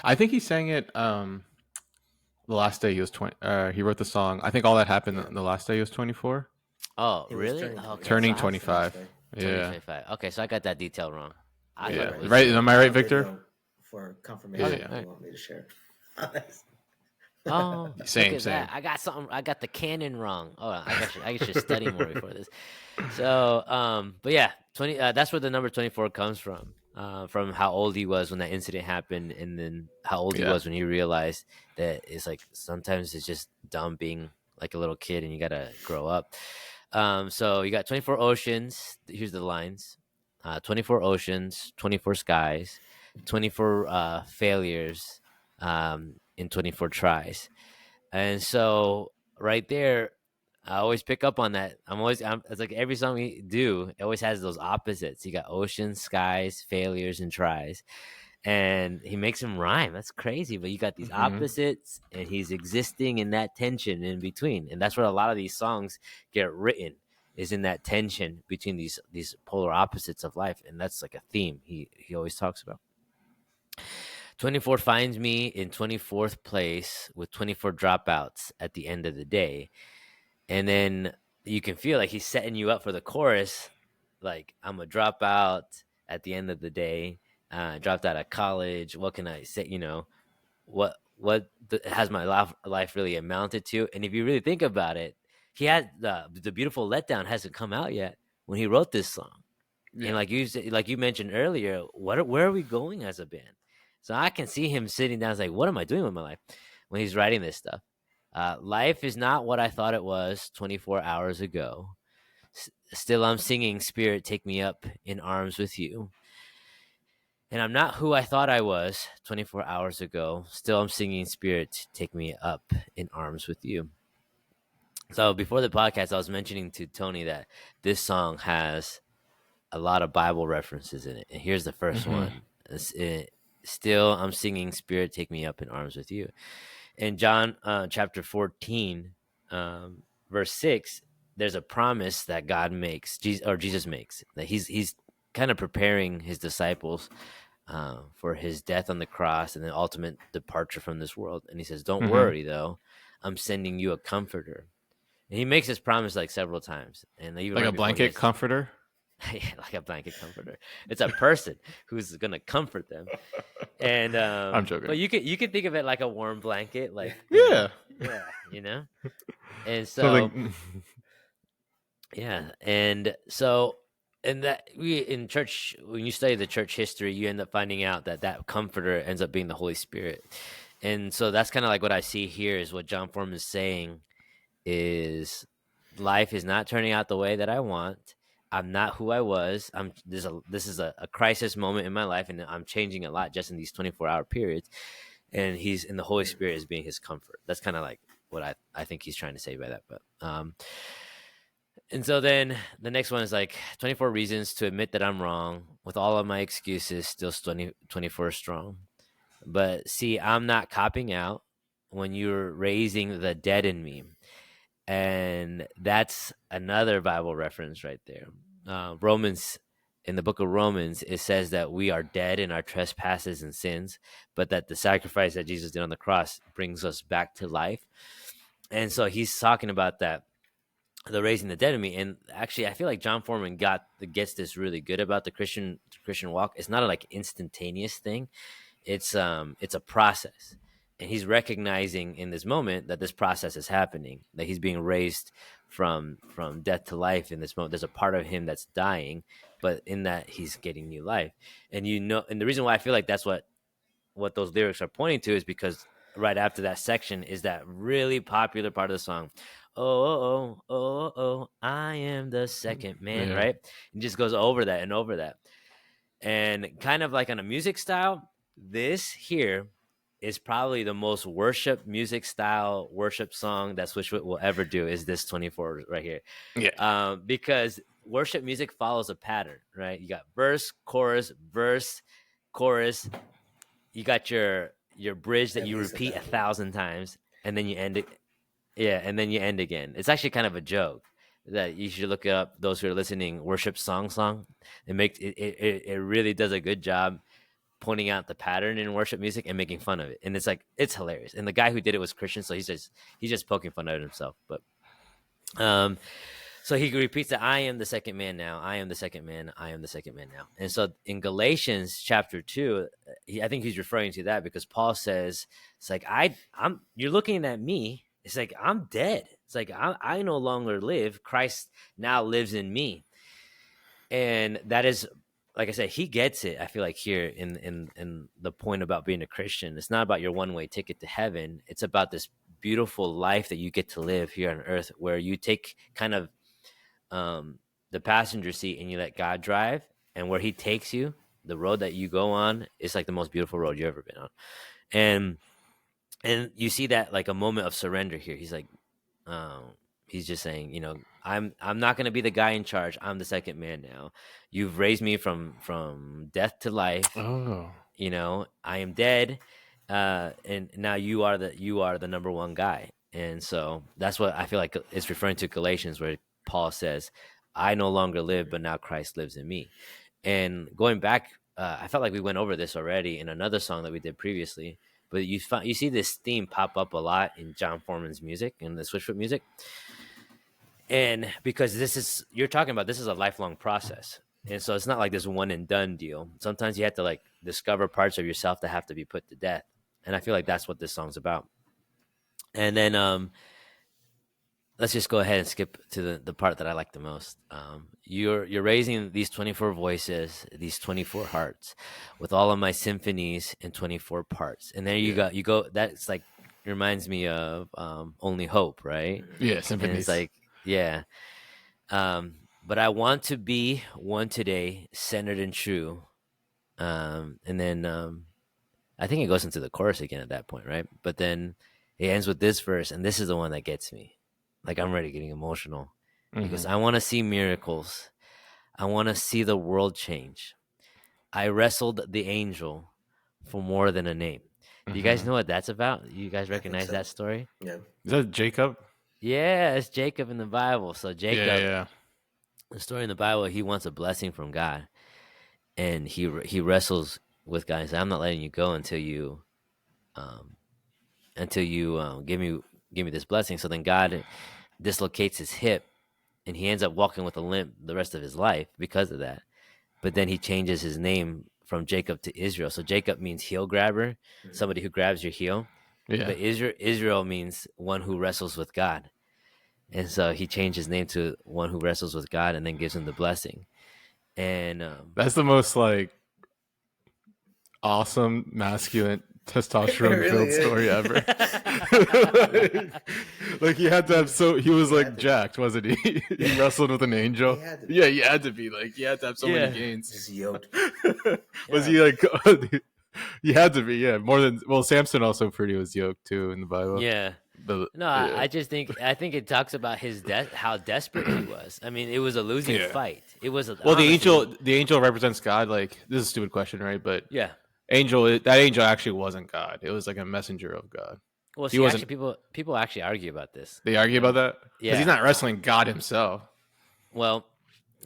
I think he sang it the last day he was 20. He wrote the song. I think all that happened the last day he was 24. Oh, really? Turning 25. Yeah. 25. Okay, so I got that detail wrong. Right? Am I right, Victor? For confirmation, Yeah. You want me to share? Oh, same. I got something. I got the canon wrong. Oh, I should study more before this. So, but yeah, 20. That's where the number 24 comes from how old he was when that incident happened, and then how old he was when he realized that it's like sometimes it's just dumb being like a little kid, and you gotta grow up. So you got 24 oceans. Here's the lines: 24 oceans, 24 skies, 24 failures. In 24 tries. And so right there, I always pick up on that. It's like every song we do, it always has those opposites. You got oceans, skies, failures, and tries. And he makes them rhyme. That's crazy. But you got these opposites, and he's existing in that tension in between. And that's where a lot of these songs get written, is in that tension between these polar opposites of life. And that's like a theme he always talks about. 24 finds me in 24th place with 24 dropouts at the end of the day. And then you can feel like he's setting you up for the chorus. Like, I'm a dropout at the end of the day. Dropped out of college. What can I say? What has my life really amounted to? And if you really think about it, he had the Beautiful Letdown hasn't come out yet when he wrote this song. Yeah. And like you mentioned earlier, where are we going as a band? So I can see him sitting down, like, what am I doing with my life when he's writing this stuff? Life is not what I thought it was 24 hours ago. Still, I'm singing, Spirit, take me up in arms with you. And I'm not who I thought I was 24 hours ago. Still, I'm singing, Spirit, take me up in arms with you. So before the podcast, I was mentioning to Tony that this song has a lot of Bible references in it. And here's the first one. Still, I'm singing, Spirit, take me up in arms with you. In John chapter 14, verse 6, there's a promise that God makes, Jesus makes, that he's kind of preparing his disciples for his death on the cross and the ultimate departure from this world. And he says, don't worry, though. I'm sending you a comforter. And he makes this promise like several times, and even like right a blanket comforter. Like a blanket comforter. It's a person who's gonna comfort them. And I'm joking. But you could think of it like a warm blanket, like Yeah. And so and that we in church, when you study the church history, you end up finding out that comforter ends up being the Holy Spirit. And so that's kind of like what I see here is what Jon Foreman is saying is life is not turning out the way that I want. I'm not who I was. This is a crisis moment in my life, and I'm changing a lot just in these 24-hour periods. And the Holy Spirit is being his comfort. That's kind of like what I think he's trying to say by that. But and so then the next one is like 24 reasons to admit that I'm wrong. With all of my excuses, still 24 strong. But see, I'm not copping out when you're raising the dead in me. And that's another Bible reference right there. In the book of Romans, it says that we are dead in our trespasses and sins, but that the sacrifice that Jesus did on the cross brings us back to life. And so he's talking about that, the raising the dead in me. And actually, I feel like Jon Foreman gets this really good about the Christian walk. It's not a like instantaneous thing. It's a process. And he's recognizing in this moment that this process is happening, that he's being raised from death to life in this moment. There's a part of him that's dying, but in that he's getting new life. And and the reason why I feel like that's what those lyrics are pointing to is because right after that section is that really popular part of the song. Oh, I am the second man, right? It just goes over that and over that. And kind of like on a music style, this here is probably the most worship song that Switchfoot will ever do is this 24 right here. Yeah. Because worship music follows a pattern, right? You got verse, chorus, you got your bridge that you repeat 1,000 times, and then you end it. Yeah, and then you end again. It's actually kind of a joke that you should look up. Those who are listening, worship song. It really does a good job pointing out the pattern in worship music and making fun of it. And it's hilarious. And the guy who did it was Christian, so he's just poking fun at himself. But so he repeats that I am the second man now. I am the second man. I am the second man now. And so in Galatians chapter 2, I think he's referring to that because Paul says, it's like, you're looking at me. It's like, I'm dead. It's like, I no longer live. Christ now lives in me. And that is, like I said, he gets it. I feel like here in the point about being a Christian, it's not about your one-way ticket to heaven. It's about this beautiful life that you get to live here on earth where you take kind of the passenger seat and you let God drive, and where he takes you, the road that you go on is like the most beautiful road you've ever been on. And you see that like a moment of surrender here. He's like, he's just saying, I'm not going to be the guy in charge. I'm the second man now. You've raised me from death to life. Oh. I am dead. And now you are the number one guy. And so that's what I feel like it's referring to Galatians, where Paul says, I no longer live, but now Christ lives in me. And going back, I felt like we went over this already in another song that we did previously, but you see this theme pop up a lot in Jon Foreman's music and the Switchfoot music. And because you're talking about, this is a lifelong process. And so it's not like this one and done deal. Sometimes you have to like discover parts of yourself that have to be put to death. And I feel like that's what this song's about. And then, let's just go ahead and skip to the part that I like the most. You're raising these 24 voices, these 24 hearts, with all of my symphonies in 24 parts. And there you go. That's like reminds me of Only Hope, right? Yeah, symphonies. And it's like, yeah. But I want to be one today, centered and true. And then I think it goes into the chorus again at that point, right? But then it ends with this verse, and this is the one that gets me. Like, I'm already getting emotional because I want to see miracles. I want to see the world change. I wrestled the angel for more than a name. Do you guys know what that's about? You guys recognize that story? Yeah. Is that Jacob? Yeah, it's Jacob in the Bible. So Jacob, Yeah. the story in the Bible, he wants a blessing from God, and he wrestles with God. He says, I'm not letting you go until you give me give me this blessing. So then God dislocates his hip, and he ends up walking with a limp the rest of his life because of that. But then he changes his name from Jacob to Israel. So Jacob means heel grabber, somebody who grabs your heel. Yeah. But Israel means one who wrestles with God. And so he changed his name to one who wrestles with God, and then gives him the blessing. And that's the most like awesome masculine testosterone filled story ever. like he had to have he was like jacked, wasn't he? He wrestled with an angel. He had to be like, he had to have so many gains. Just yoked. Was he like he had to be, more than Samson also pretty was yoked too in the Bible. I just think it talks about his how desperate he was. I mean, it was a losing fight. It was the angel represents God. Like, this is a stupid question, right? But that angel actually wasn't God. It was like a messenger of God. Well, see, actually, people actually argue about this. They argue about that because he's not wrestling God himself. Well,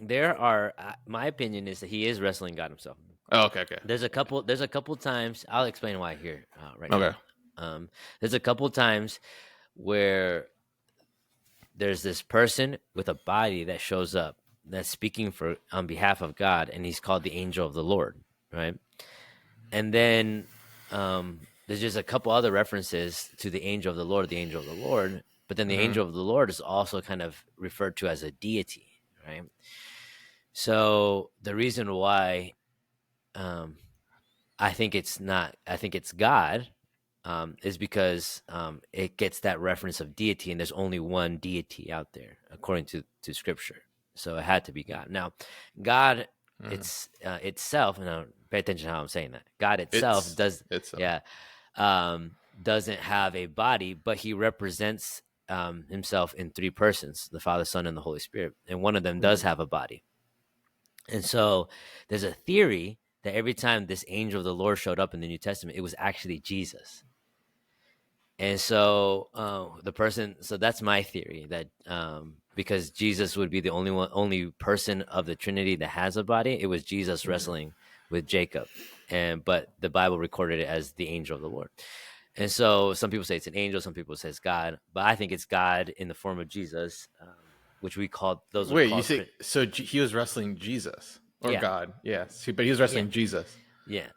there are. My opinion is that he is wrestling God himself. Oh, okay. There's a couple times. I'll explain why here right now. There's a couple times where there's this person with a body that shows up that's speaking on behalf of God, and he's called the angel of the Lord, right? And then there's just a couple other references to the angel of the Lord, but then the angel of the Lord is also kind of referred to as a deity, right? So the reason why I think it's God is because it gets that reference of deity, and there's only one deity out there according to Scripture. So it had to be God. Now, God itself, and pay attention to how I'm saying that. God itself doesn't have a body, but he represents himself in three persons: the Father, Son, and the Holy Spirit. And one of them does have a body. And so there's a theory that every time this angel of the Lord showed up in the New Testament, it was actually Jesus. And so so that's my theory, that because Jesus would be the only person of the Trinity that has a body, it was Jesus wrestling with Jacob. But the Bible recorded it as the angel of the Lord. And so some people say it's an angel, some people say it's God, but I think it's God in the form of Jesus, which we call those. Wait, you say so? He was wrestling Jesus or God? Yes, but he was wrestling Jesus. Yeah,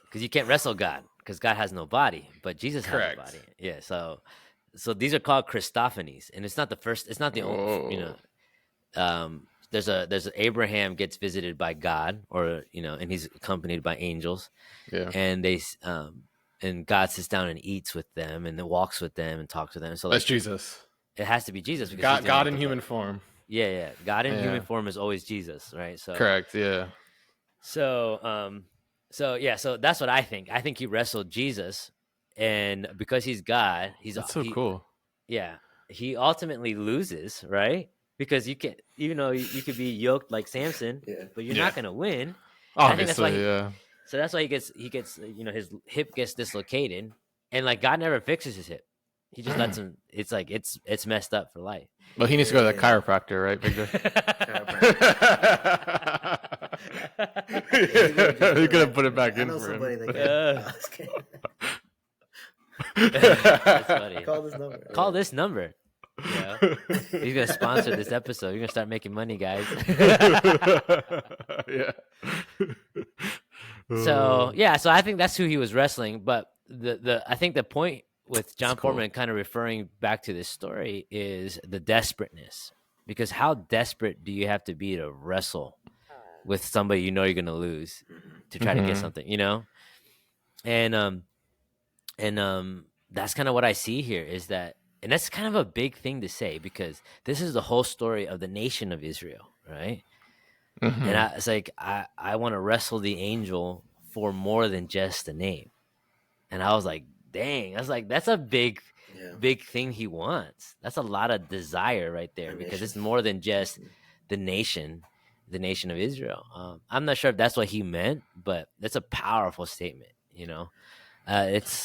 because you can't wrestle God because God has no body, but Jesus has a body. Yeah, so these are called Christophanies, and it's not the first. It's not the only. There's Abraham gets visited by God, or and he's accompanied by angels. Yeah, and they and God sits down and eats with them, and then walks with them and talks with them. So that's Jesus. It has to be Jesus because God in human form. Yeah. God in human form is always Jesus, right? So correct. Yeah. So so that's what I think. I think he wrestled Jesus, and because he's God, that's so cool. Yeah, he ultimately loses, right? Because you can, you could be yoked like Samson, but you're not going to win. Obviously, So that's why he gets his hip gets dislocated, and like God never fixes his hip. He just lets him. It's like it's messed up for life. Well, he needs to go to the chiropractor, right, Victor? You're gonna put it back in for him. That's funny. Call this number. Yeah. He's gonna sponsor this episode. You're gonna start making money, guys. Yeah. So I think that's who he was wrestling. But I think the point with Jon Foreman kind of referring back to this story is the desperateness. Because how desperate do you have to be to wrestle with somebody you're gonna lose to try to get something, And that's kind of what I see here is that, and that's kind of a big thing to say because this is the whole story of the nation of Israel, right? And it's like I want to wrestle the angel for more than just the name. And I was like, dang, that's a big thing he wants. That's a lot of desire right there because it's more than just the nation of Israel. I'm not sure if that's what he meant, but that's a powerful statement, It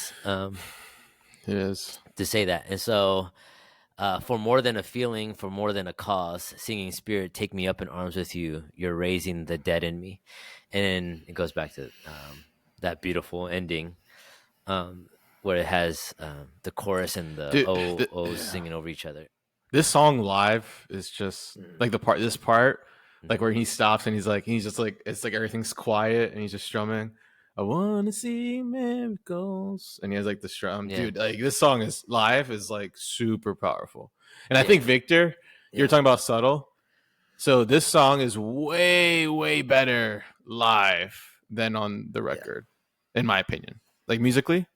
is to say that. And so for more than a feeling, for more than a cause, singing Spirit, take me up in arms with you. You're raising the dead in me. And it goes back to that beautiful ending. where it has the chorus and the O's singing over each other. This song live is just like this part, like where he stops and he's just like, it's like everything's quiet and he's just strumming. I want to see miracles, and he has like the strum, dude. Like this song is live is like super powerful, and I think Victor, you're talking about subtle. So this song is way better live than on the record, in my opinion, like musically,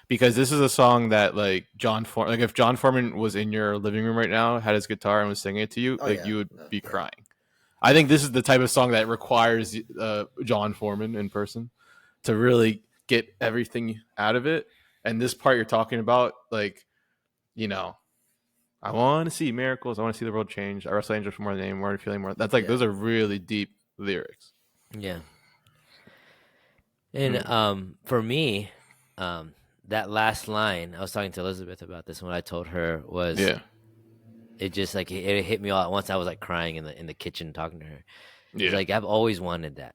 because this is a song that like like if Jon Foreman was in your living room right now, had his guitar and was singing it to you, you would be crying. I think this is the type of song that requires Jon Foreman in person to really get everything out of it. And this part you're talking about, like, you know, I want to see miracles. I want to see the world change. I wrestle angels for more than any more, feeling more. That's like those are really deep lyrics. Yeah. And for me, that last line, I was talking to Elizabeth about this. And what I told her was, it just like it hit me all at once. I was like crying in the kitchen talking to her. It's like I've always wanted that.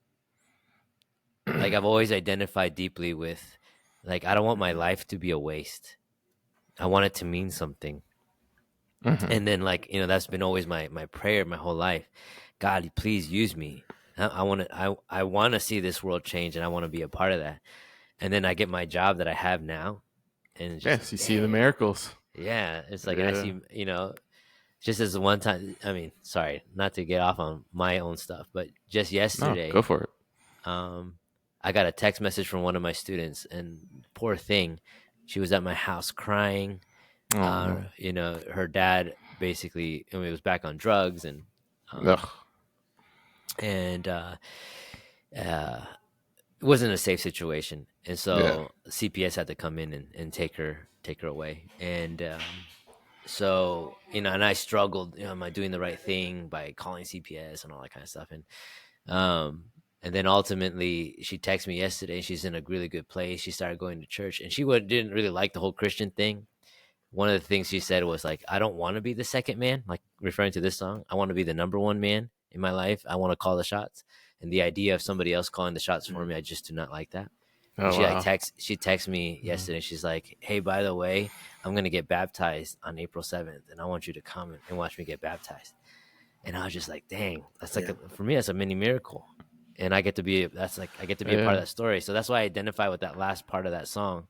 Like I've always identified deeply with, like, I don't want my life to be a waste. I want it to mean something. And then, like, you know, that's been always my prayer my whole life. God, please use me. I want to see this world change, and I want to be a part of that. And then I get my job that I have now, and just, you see the miracles. Yeah, it's like I see, you know, just as the one time. I mean, sorry, not to get off on my own stuff, but just yesterday, go for it. I got a text message from one of my students, and poor thing, she was at my house crying. You know, her dad basically, I mean, it was back on drugs, and it wasn't a safe situation, and so CPS had to come in and take her away, and so, you know, and I struggled, you know, am I doing the right thing by calling CPS and all that kind of stuff, and then ultimately she texted me yesterday. She's in a really good place. She started going to church, and she didn't really like the whole Christian thing. One of the things she said was like, I don't want to be the second man, like referring to this song. I want to be the number one man in my life. I want to call the shots. And the idea of somebody else calling the shots for me, I just do not like that. She texted me yesterday. She's like, hey, by the way, I'm going to get baptized on April 7th. And I want you to come and watch me get baptized. And I was just like, dang, that's like, for me, that's a mini miracle. And I get to be a part of that story. So that's why I identify with that last part of that song,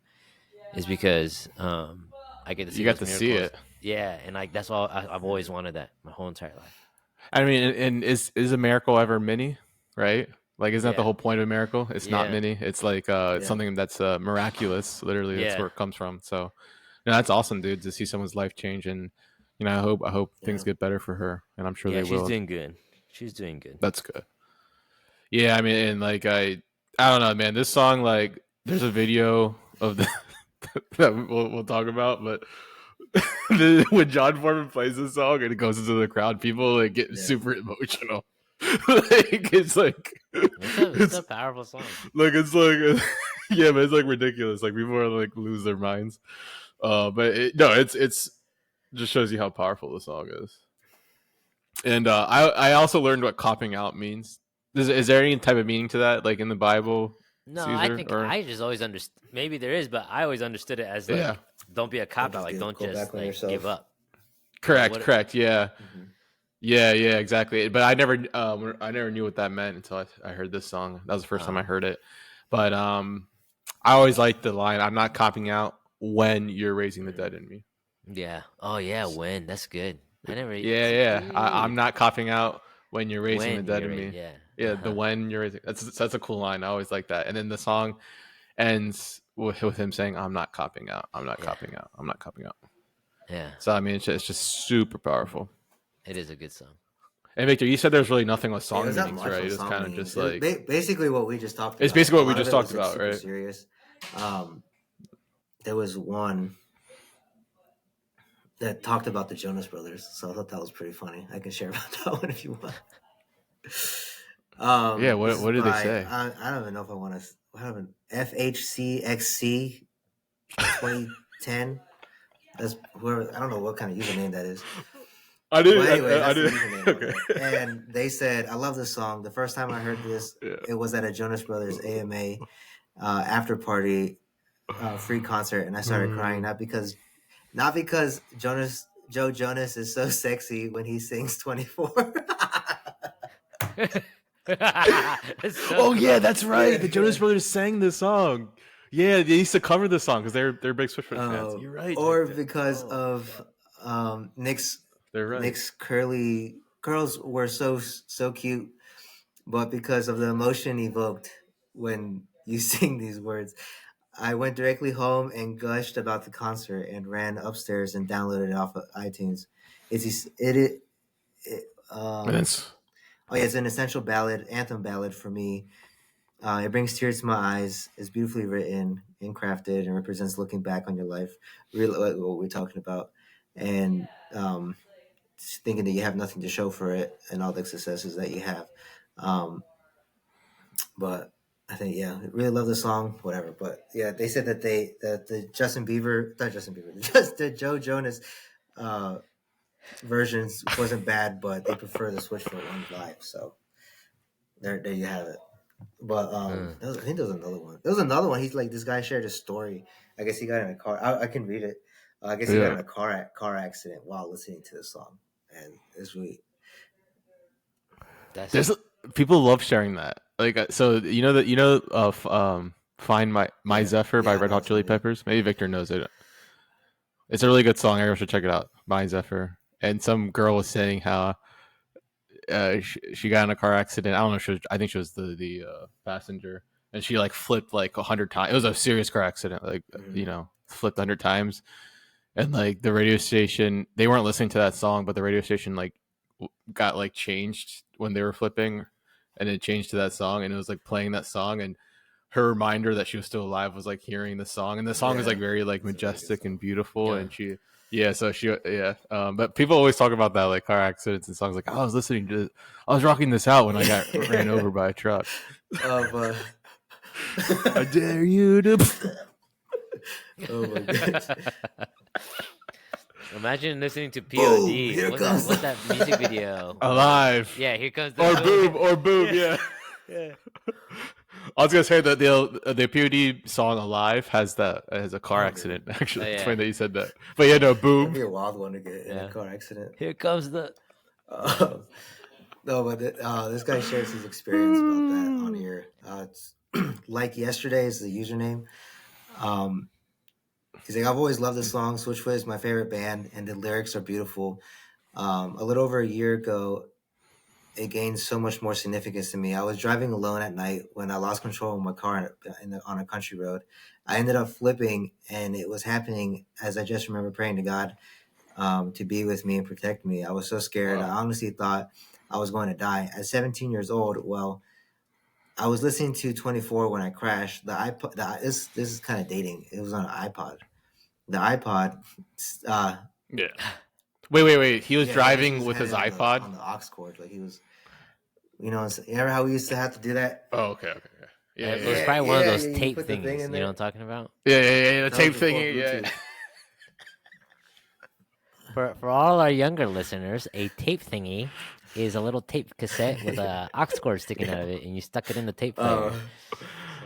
is because I get to see you got to see it. Yeah, and like that's all I've always wanted that my whole entire life. I mean, and is a miracle ever mini, right? Like, isn't that the whole point of a miracle? It's not mini. It's like something that's miraculous. Literally, that's where it comes from. So, you know, that's awesome, dude, to see someone's life change. And, you know, I hope things get better for her, and I'm sure they will. She's doing good. She's doing good. That's good. Yeah, I mean, and like I don't know, man. This song, like, there's a video of the that we'll talk about, but when Jon Foreman plays this song and it goes into the crowd, people like get super emotional. Like it's like it's a powerful song. Like it's like but it's like ridiculous. Like people are like lose their minds. But it's just shows you how powerful the song is. And I also learned what copping out means. Is there any type of meaning to that, like in the Bible? No, Caesar, I think I just always understood. Maybe there is, but I always understood it as like, don't be a cop out. Like, don't just like give up. Correct. Yeah. Mm-hmm. Yeah, exactly. But I never knew what that meant until I heard this song. That was the first time I heard it. But I always liked the line, "I'm not copping out when you're raising the dead in me." Yeah. Oh yeah, when that's good. I never. Yeah. I'm not copping out when you're raising the dead in me. Yeah. The when you're raising. That's a cool line. I always like that. And then the song ends with him saying, "I'm not copping out. I'm not copping out. I'm not copping out." Yeah. So I mean, it's just super powerful. It is a good song. And Victor, you said there's really nothing with song meanings, right? It's kind of just like basically what we just talked about. It's basically what we just talked about, right? Serious. There was one that talked about the Jonas Brothers, so I thought that was pretty funny. I can share about that one if you want. What did they say? I don't even know if I want to. What happened? FHCXC 2010. That's whoever. I don't know what kind of username that is. I didn't. Well, anyway, I didn't. Okay. And they said, "I love this song." The first time I heard this, it was at a Jonas Brothers AMA after party, free concert, and I started crying not because Joe Jonas is so sexy when he sings 24. Oh yeah, that's right. The Jonas Brothers sang this song. Yeah, they used to cover this song because they're big Switchfoot fans. You're right. Or because of Nick's They're right. Nick's curly curls were so cute, but because of the emotion evoked when you sing these words, I went directly home and gushed about the concert and ran upstairs and downloaded it off of iTunes. It's an essential ballad, anthem ballad for me. It brings tears to my eyes. It's beautifully written and crafted and represents looking back on your life, really what we're talking about, and thinking that you have nothing to show for it and all the successes that you have. But I think, I really love the song, whatever. But yeah, they said that the the Joe Jonas versions wasn't bad, but they prefer the Switchfoot one live. So there you have it. But I think there was another one. There was another one. He's like, this guy shared a story. I guess he got in a car. I can read it. I guess he got in a car accident while listening to the song, and it's really. People love sharing that. Like, so "Find My Zephyr" by Red Hot Chili Peppers. Maybe Victor knows it. It's a really good song. Everyone should check it out. "My Zephyr." And some girl was saying how she got in a car accident. I don't know. I think she was the passenger, and she like flipped like 100 times. It was a serious car accident. Like flipped 100 times, and like the radio station, they weren't listening to that song, but the radio station like got like changed when they were flipping, and it changed to that song, and it was like playing that song, and her reminder that she was still alive was like hearing the song, and the song is like very like majestic and beautiful, and she. But people always talk about that, like car accidents and songs. Like, I was rocking this out when I got ran over by a truck. I dare you to. Oh my goodness! Imagine listening to POD. What's that music video? Alive. Yeah, here comes or boom. Yeah. I was gonna say that the POD song "Alive" has a car accident. Actually, it's funny that you said that. But yeah, no, boom. It'd be a wild one to get in a car accident. Here comes the. No, but this guy shares his experience about that on here. It's like yesterday is the username. He's like, I've always loved this song. Switchfoot is my favorite band, and the lyrics are beautiful. A little over a year ago, it gained so much more significance to me. I was driving alone at night when I lost control of my car on a country road. I ended up flipping, and it was happening as I just remember praying to God to be with me and protect me. I was so scared. Wow. I honestly thought I was going to die. At 17 years old, I was listening to 24 when I crashed. The iPod. This is kind of dating. It was on an iPod. The iPod. Yeah. Wait. He was driving with his iPod on the aux cord. Like he was. You remember how we used to have to do that? Oh, okay. Yeah, it was probably one of those tape things. You know what I'm talking about? Yeah. The tape thing. Yeah. For all our younger listeners, a tape thingy is a little tape cassette with a aux cord sticking out of it, and you stuck it in the tape player.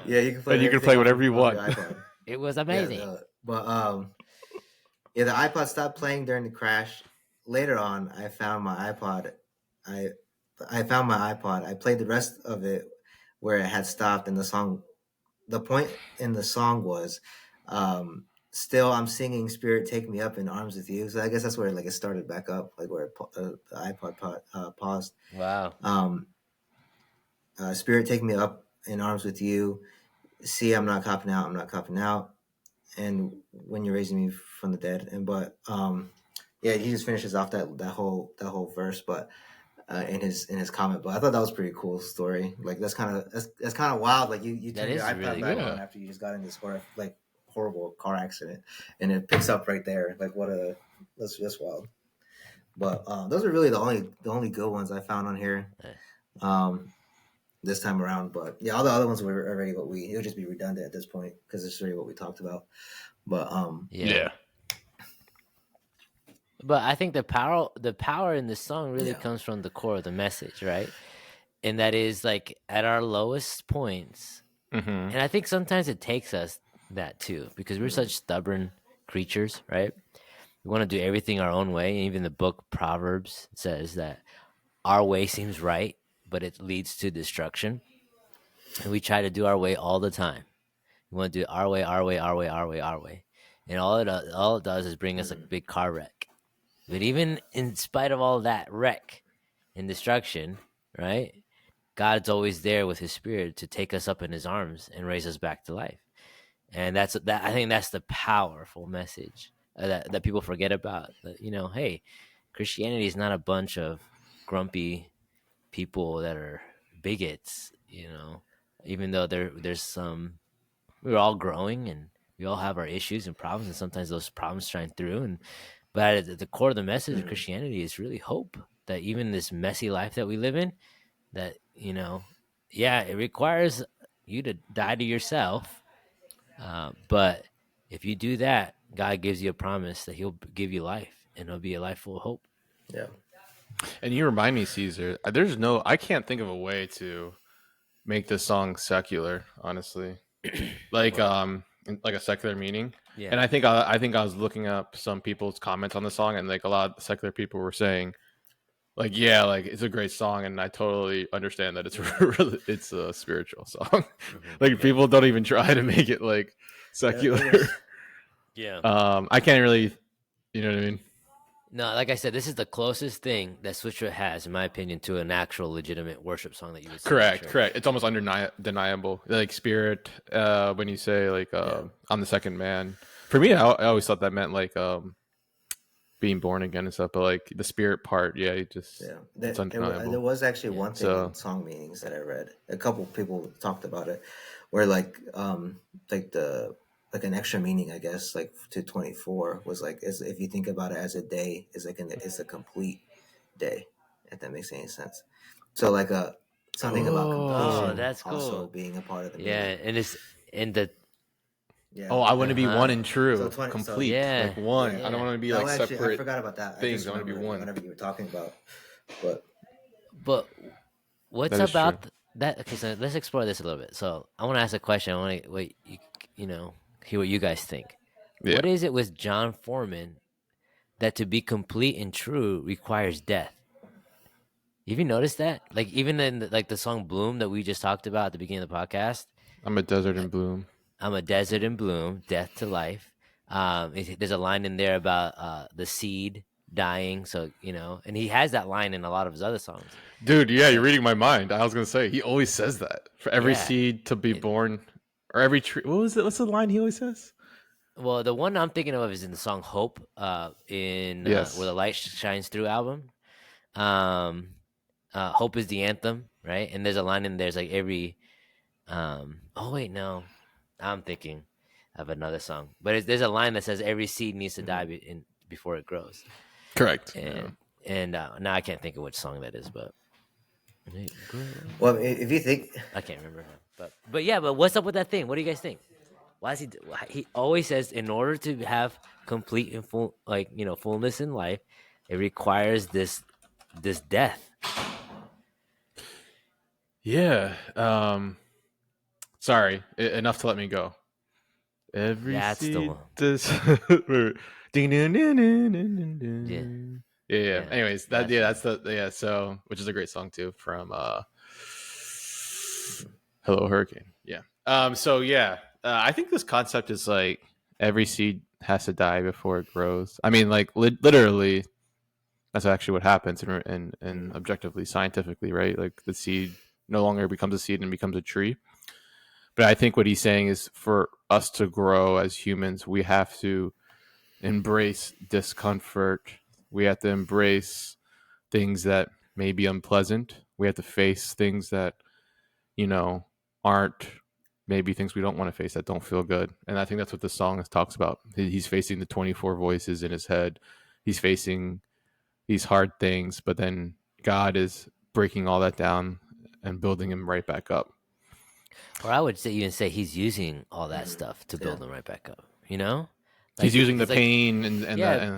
Yeah, you can play. And you can play whatever you want. It was amazing. The iPod stopped playing during the crash. Later on, I found my iPod. I found my iPod. I played the rest of it where it had stopped, and the point in the song was, still I'm singing "Spirit, Take Me Up in Arms with You." So I guess that's where it started back up, like where the iPod paused. Wow. Spirit, take me up in arms with you. See, I'm not copping out. And when you're raising me from the dead, he just finishes off that whole verse, but in his comment. But I thought that was a pretty cool story. Like that's kind of wild. Like you turn your iPod really back on after you just got in this horrible car accident, and it picks up right there. Like that's just wild. But those are really the only good ones I found on here this time around. But yeah, all the other ones were already it would just be redundant at this point because it's already what we talked about. But yeah. But I think the power in this song really comes from the core of the message, right? And that is like at our lowest points. Mm-hmm. And I think sometimes it takes us that too, because we're such stubborn creatures, right? We want to do everything our own way. And even the book Proverbs says that our way seems right, but it leads to destruction. And we try to do our way all the time. We want to do it our way, our way, our way, our way, our way. And all it does is bring us a big car wreck. But even in spite of all that wreck and destruction, right? God's always there with his spirit to take us up in his arms and raise us back to life. And I think that's the powerful message that people forget about. That, hey, Christianity is not a bunch of grumpy people that are bigots. Even though there's some, we're all growing and we all have our issues and problems, and sometimes those problems shine through. But at the core of the message of Christianity is really hope that even this messy life that we live in, that it requires you to die to yourself. But if you do that, God gives you a promise that he'll give you life, and it'll be a life full of hope. Yeah. And you remind me, Cesar, I can't think of a way to make this song secular, honestly. Like like a secular meaning. Yeah. And I think I was looking up some people's comments on the song, and like a lot of secular people were saying, like, yeah, like it's a great song, and I totally understand that it's a spiritual song. Like people don't even try to make it like secular. Yeah. I can't really, you know what I mean? No, like I said, this is the closest thing that Switchfoot has, in my opinion, to an actual legitimate worship song that you would sing. Correct. It's almost undeniable. Like spirit, when you say like I'm the second man. For me, I always thought that meant like being born again and stuff, but like the spirit part, it's undeniable. There was actually one thing in song meanings that I read. A couple people talked about it, where like an extra meaning, I guess, like to 24 was like, if you think about it as a day, it's a complete day, if that makes any sense. So like something about completion, that's cool. Also being a part of the meaning. And it's in the. Yeah. I want to be one and true, complete, yeah, like one. Yeah. I don't want to be like actually, separate. I forgot about that. Things. I want to be one. Whatever you were talking about, but what's about that? Okay, so let's explore this a little bit. So I want to ask a question. I want to hear what you guys think. Yeah. What is it with Jon Foreman that to be complete and true requires death? Have you noticed that? Like even in the song "Bloom" that we just talked about at the beginning of the podcast. I'm a desert in bloom. I'm a desert in bloom, death to life. There's a line in there about the seed dying. So, and he has that line in a lot of his other songs. Dude, yeah, you're reading my mind. I was going to say, he always says that. For every seed to be born, or every tree. What was it? What's the line he always says? Well, the one I'm thinking of is in the song Hope, where the Light Shines Through album. Hope is the anthem, right? And there's a line in there, it's like every... oh, wait, no. I'm thinking of another song, but there's a line that says every seed needs to die before it grows. Correct. And now I can't think of which song that is, but well, if you think, I can't remember now. But what's up with that thing? What do you guys think? Why is he always says in order to have complete and full, fullness in life, it requires this death. Yeah. Sorry, enough to let me go. That's the one. Yeah. Anyways, that's so, which is a great song too from Hello Hurricane. Yeah. I think this concept is like every seed has to die before it grows. I mean, like literally, that's actually what happens, and objectively, scientifically, right? Like the seed no longer becomes a seed and becomes a tree. But I think what he's saying is for us to grow as humans, we have to embrace discomfort. We have to embrace things that may be unpleasant. We have to face things that, aren't maybe things we don't want to face, that don't feel good. And I think that's what the song talks about. He's facing the 24 voices in his head. He's facing these hard things, but then God is breaking all that down and building him right back up. Or I would even say he's using all that stuff to build him right back up. Like, he's using the pain and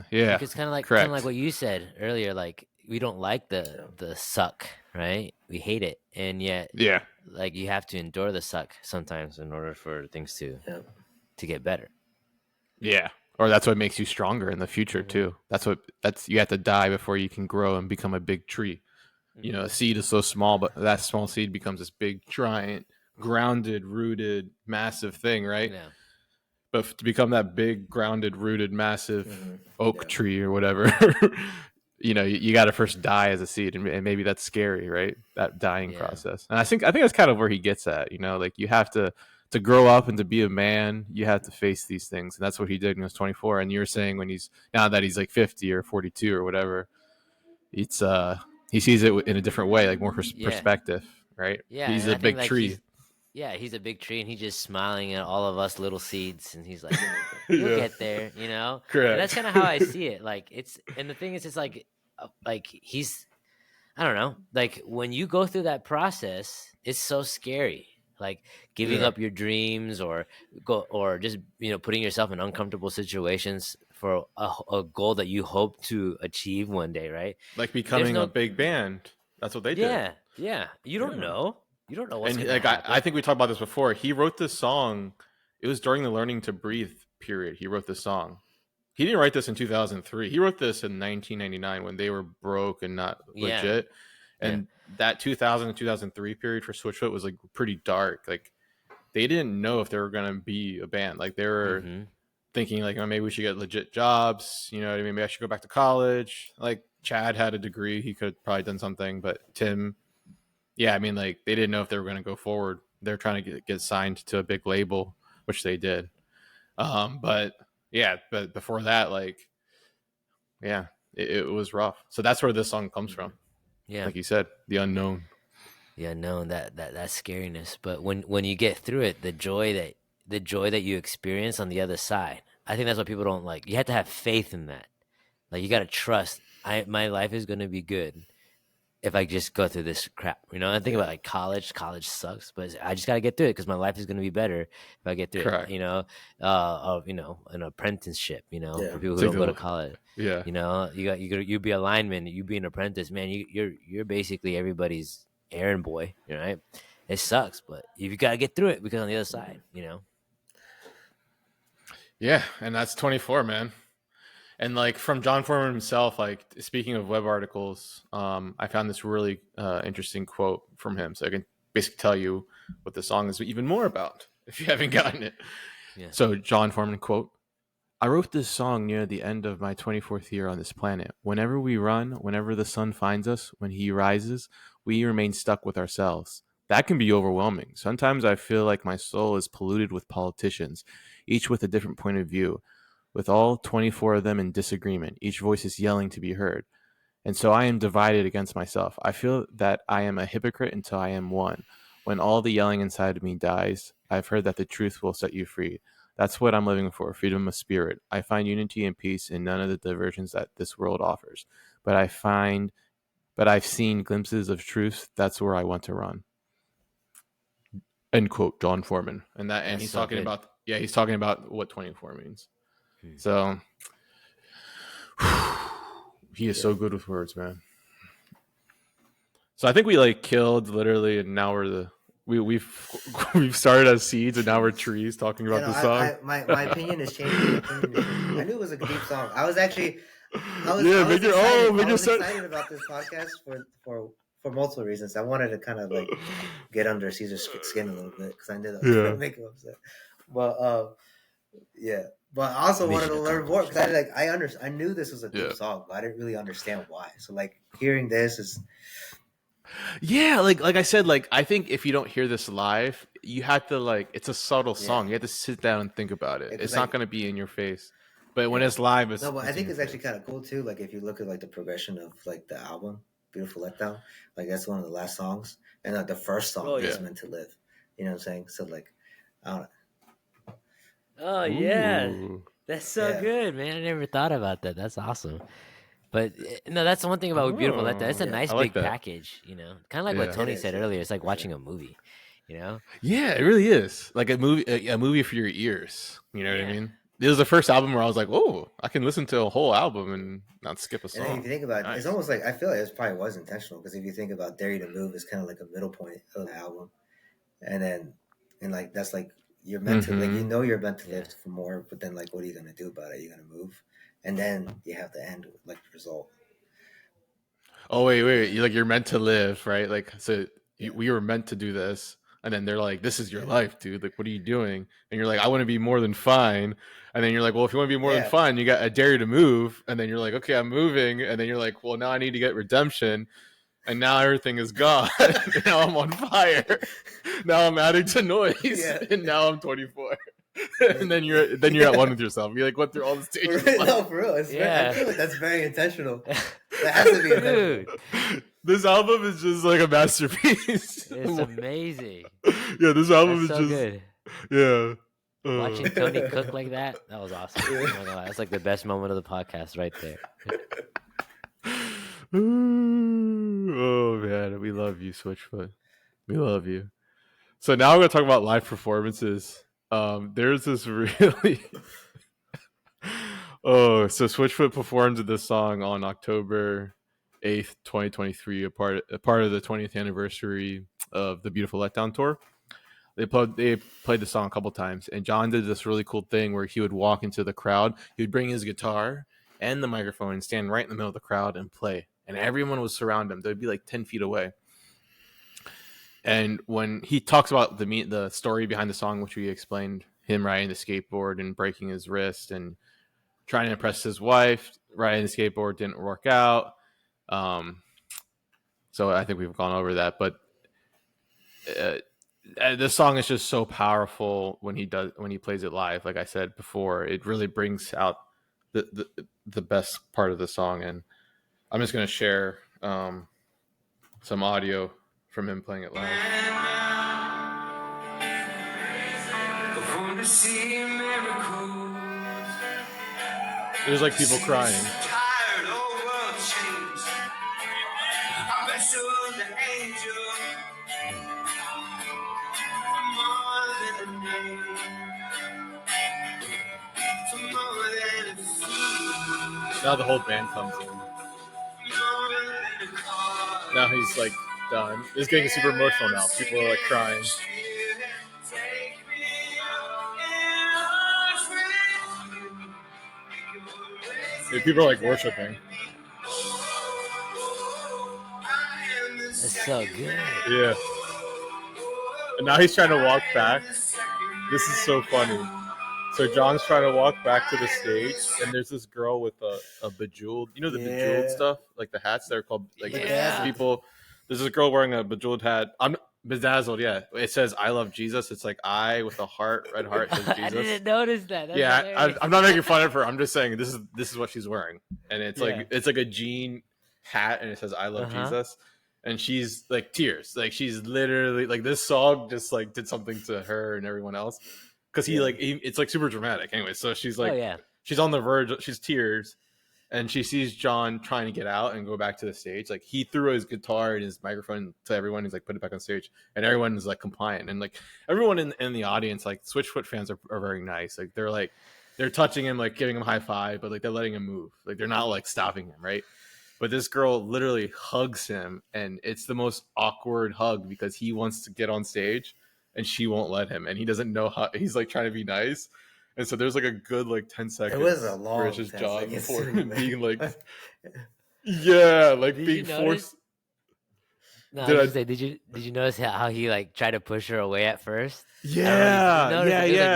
Because kind of like what you said earlier, like we don't like the suck, right? We hate it, and yet like you have to endure the suck sometimes in order for things to to get better. Yeah. Or that's what makes you stronger in the future too. That's you have to die before you can grow and become a big tree. You know, a seed is so small, but that small seed becomes this big, giant, grounded, rooted, massive thing, right? Yeah. But to become that big, grounded, rooted, massive oak tree or whatever, you know, you got to first die as a seed, and maybe that's scary, right? That dying process. And I think that's kind of where he gets at. You know, like you have to grow up and to be a man, you have to face these things, and that's what he did when he was 24. And you're saying when he's now that he's like 50 or 42 or whatever, it's he sees it in a different way, like more perspective, right? Yeah, He's and a I think big like tree. he's a big tree, and he's just smiling at all of us little seeds, and he's like, "You'll get there," you know. Correct. And that's kind of how I see it. Like and the thing is, it's like he's, I don't know, like when you go through that process, it's so scary. Like giving up your dreams or just putting yourself in uncomfortable situations for a goal that you hope to achieve one day, right? Like becoming a big band. That's what they did. Yeah. You don't know. You don't know what's and going to like happen. I think we talked about this before. He wrote this song. It was during the Learning to Breathe period. He wrote this song. He didn't write this in 2003. He wrote this in 1999 when they were broke and not legit. And that 2000 to 2003 period for Switchfoot was like pretty dark. Like they didn't know if they were going to be a band. Like they were thinking like, oh, maybe we should get legit jobs. You know what I mean? Maybe I should go back to college. Like Chad had a degree. He could have probably done something, but Tim, yeah, I mean, like they didn't know if they were going to go forward. They're trying to get signed to a big label, which they did. But before that, like, yeah, it was rough. So that's where this song comes from. Yeah, like you said, the unknown. The unknown, that scariness. But when you get through it, the joy that you experience on the other side, I think that's what people don't like. You have to have faith in that. Like you got to trust. My life is going to be good if I just go through this crap, you know. I think about like college sucks, but I just got to get through it because my life is going to be better if I get through Correct. it, you know. An apprenticeship, you know, for people who don't go to college. Yeah, you know, you be a lineman, you be an apprentice, man. You're basically everybody's errand boy, right? It sucks, but you got to get through it because on the other side, you know. Yeah, and that's 24, man. And like from Jon Foreman himself, like speaking of web articles, I found this really interesting quote from him. So I can basically tell you what the song is even more about if you haven't gotten it. Yeah. So Jon Foreman quote, "I wrote this song near the end of my 24th year on this planet. Whenever we run, whenever the sun finds us, when he rises, we remain stuck with ourselves. That can be overwhelming. Sometimes I feel like my soul is polluted with politicians, each with a different point of view. With all 24 of them in disagreement, each voice is yelling to be heard. And so I am divided against myself. I feel that I am a hypocrite until I am one. When all the yelling inside of me dies, I've heard that the truth will set you free. That's what I'm living for, freedom of spirit. I find unity and peace in none of the diversions that this world offers. But I've seen glimpses of truth. That's where I want to run." End quote, Jon Foreman. And he's so talking about, he's talking about what 24 means. So he is so good with words, man. So I think we like killed literally, and now we've started as seeds and now we're trees talking about the song. My opinion is changing. I knew it was a deep song. I was excited about this podcast for multiple reasons. I wanted to kind of like get under Cesar's skin a little bit because I knew that was going to make him upset. But but I also wanted to learn more because I knew this was a deep song, but I didn't really understand why. So like hearing this is. Yeah, like I said, like I think if you don't hear this live, you have to like it's a subtle song. You have to sit down and think about it. It's not going to be in your face. But when it's live, it's I think it's actually kind of cool too. Like if you look at like the progression of like the album, Beautiful Letdown, like that's one of the last songs, and the first song is Meant to Live. You know what I'm saying? So like, I don't know. Oh yeah, that's so good, man. I never thought about that. That's awesome. But no, that's the one thing about Beautiful Letdown. It's a nice big package, you know. Kind of like what Tony said earlier. It's like watching a movie, you know. Yeah, it really is like a movie for your ears. You know what I mean? This was the first album where I was like, "Oh, I can listen to a whole album and not skip a song." And if you think about it, it's almost like I feel like it probably was intentional because if you think about "Dare You to Move," it's kind of like a middle point of the album, and like that's like you're meant to like you're meant to live for more, but then like what are you gonna do about it? You're gonna move, and then you have the end like result. Oh wait! You're meant to live, right? Like so, we were meant to do this, and then they're like, "This is your life, dude. Like, what are you doing?" And you're like, "I want to be more than fine." And then you're like, "Well, if you want to be more than fine, you got I dare you to move." And then you're like, "Okay, I'm moving." And then you're like, "Well, now I need to get redemption." And now everything is gone. Now I'm on fire. Now I'm adding to noise, and now I'm 24. And then you're at one with yourself. You like went through all the stages. No, for real. I feel like that's very intentional. That has to be intentional. Dude. This album is just like a masterpiece. It's amazing. Yeah, this album that's is so just good. Yeah. Watching Tony cook like that was awesome. Oh my God, that's like the best moment of the podcast right there. Oh man, we love you, Switchfoot. We love you. So now we're gonna talk about live performances. There's this really so Switchfoot performed this song on October 8th, 2023, a part of the 20th anniversary of the Beautiful Letdown tour. They played the song a couple times, and Jon did this really cool thing where he would walk into the crowd, he would bring his guitar and the microphone and stand right in the middle of the crowd and play, and everyone would surround him. They'd be like 10 feet away. And when he talks about the story behind the song, which we explained, him riding the skateboard and breaking his wrist and trying to impress his wife, riding the skateboard didn't work out. So I think we've gone over that, but this song is just so powerful when he plays it live. Like I said before, it really brings out the best part of the song. And I'm just going to share some audio from him playing it live. There's like people crying. Now the whole band comes in. Now he's like done. It's getting super emotional now. People are like crying. Yeah, people are like worshiping. That's so good. Yeah. And now he's trying to walk back. This is so funny. So Jon's trying to walk back to the stage, and there's this girl with a bejeweled, the bejeweled stuff, like the hats. They're called like people. There's this girl wearing a bejeweled hat. I'm bedazzled. Yeah, it says "I love Jesus." It's like I with a heart, red heart. Says Jesus. I didn't notice that. That's I'm not making fun of her. I'm just saying this is what she's wearing, and it's like a jean hat, and it says "I love Jesus." And she's like tears, like she's literally like this song just like did something to her and everyone else. Because it's like super dramatic anyway. So she's like, she's on the verge, she's tears, and she sees Jon trying to get out and go back to the stage. Like he threw his guitar and his microphone to everyone. He's like, put it back on stage, and everyone is like compliant. And like everyone in the audience, like Switchfoot fans are very nice. Like they're touching him, like giving him a high five, but like they're letting him move. Like they're not like stopping him, right? But this girl literally hugs him, and it's the most awkward hug because he wants to get on stage. And she won't let him, and he doesn't know how. He's like trying to be nice, and so there's like a good like 10 seconds. It was a long. Where it's just Jon Foreman being like, like being forced. No, did you notice how he like tried to push her away at first? Yeah, it was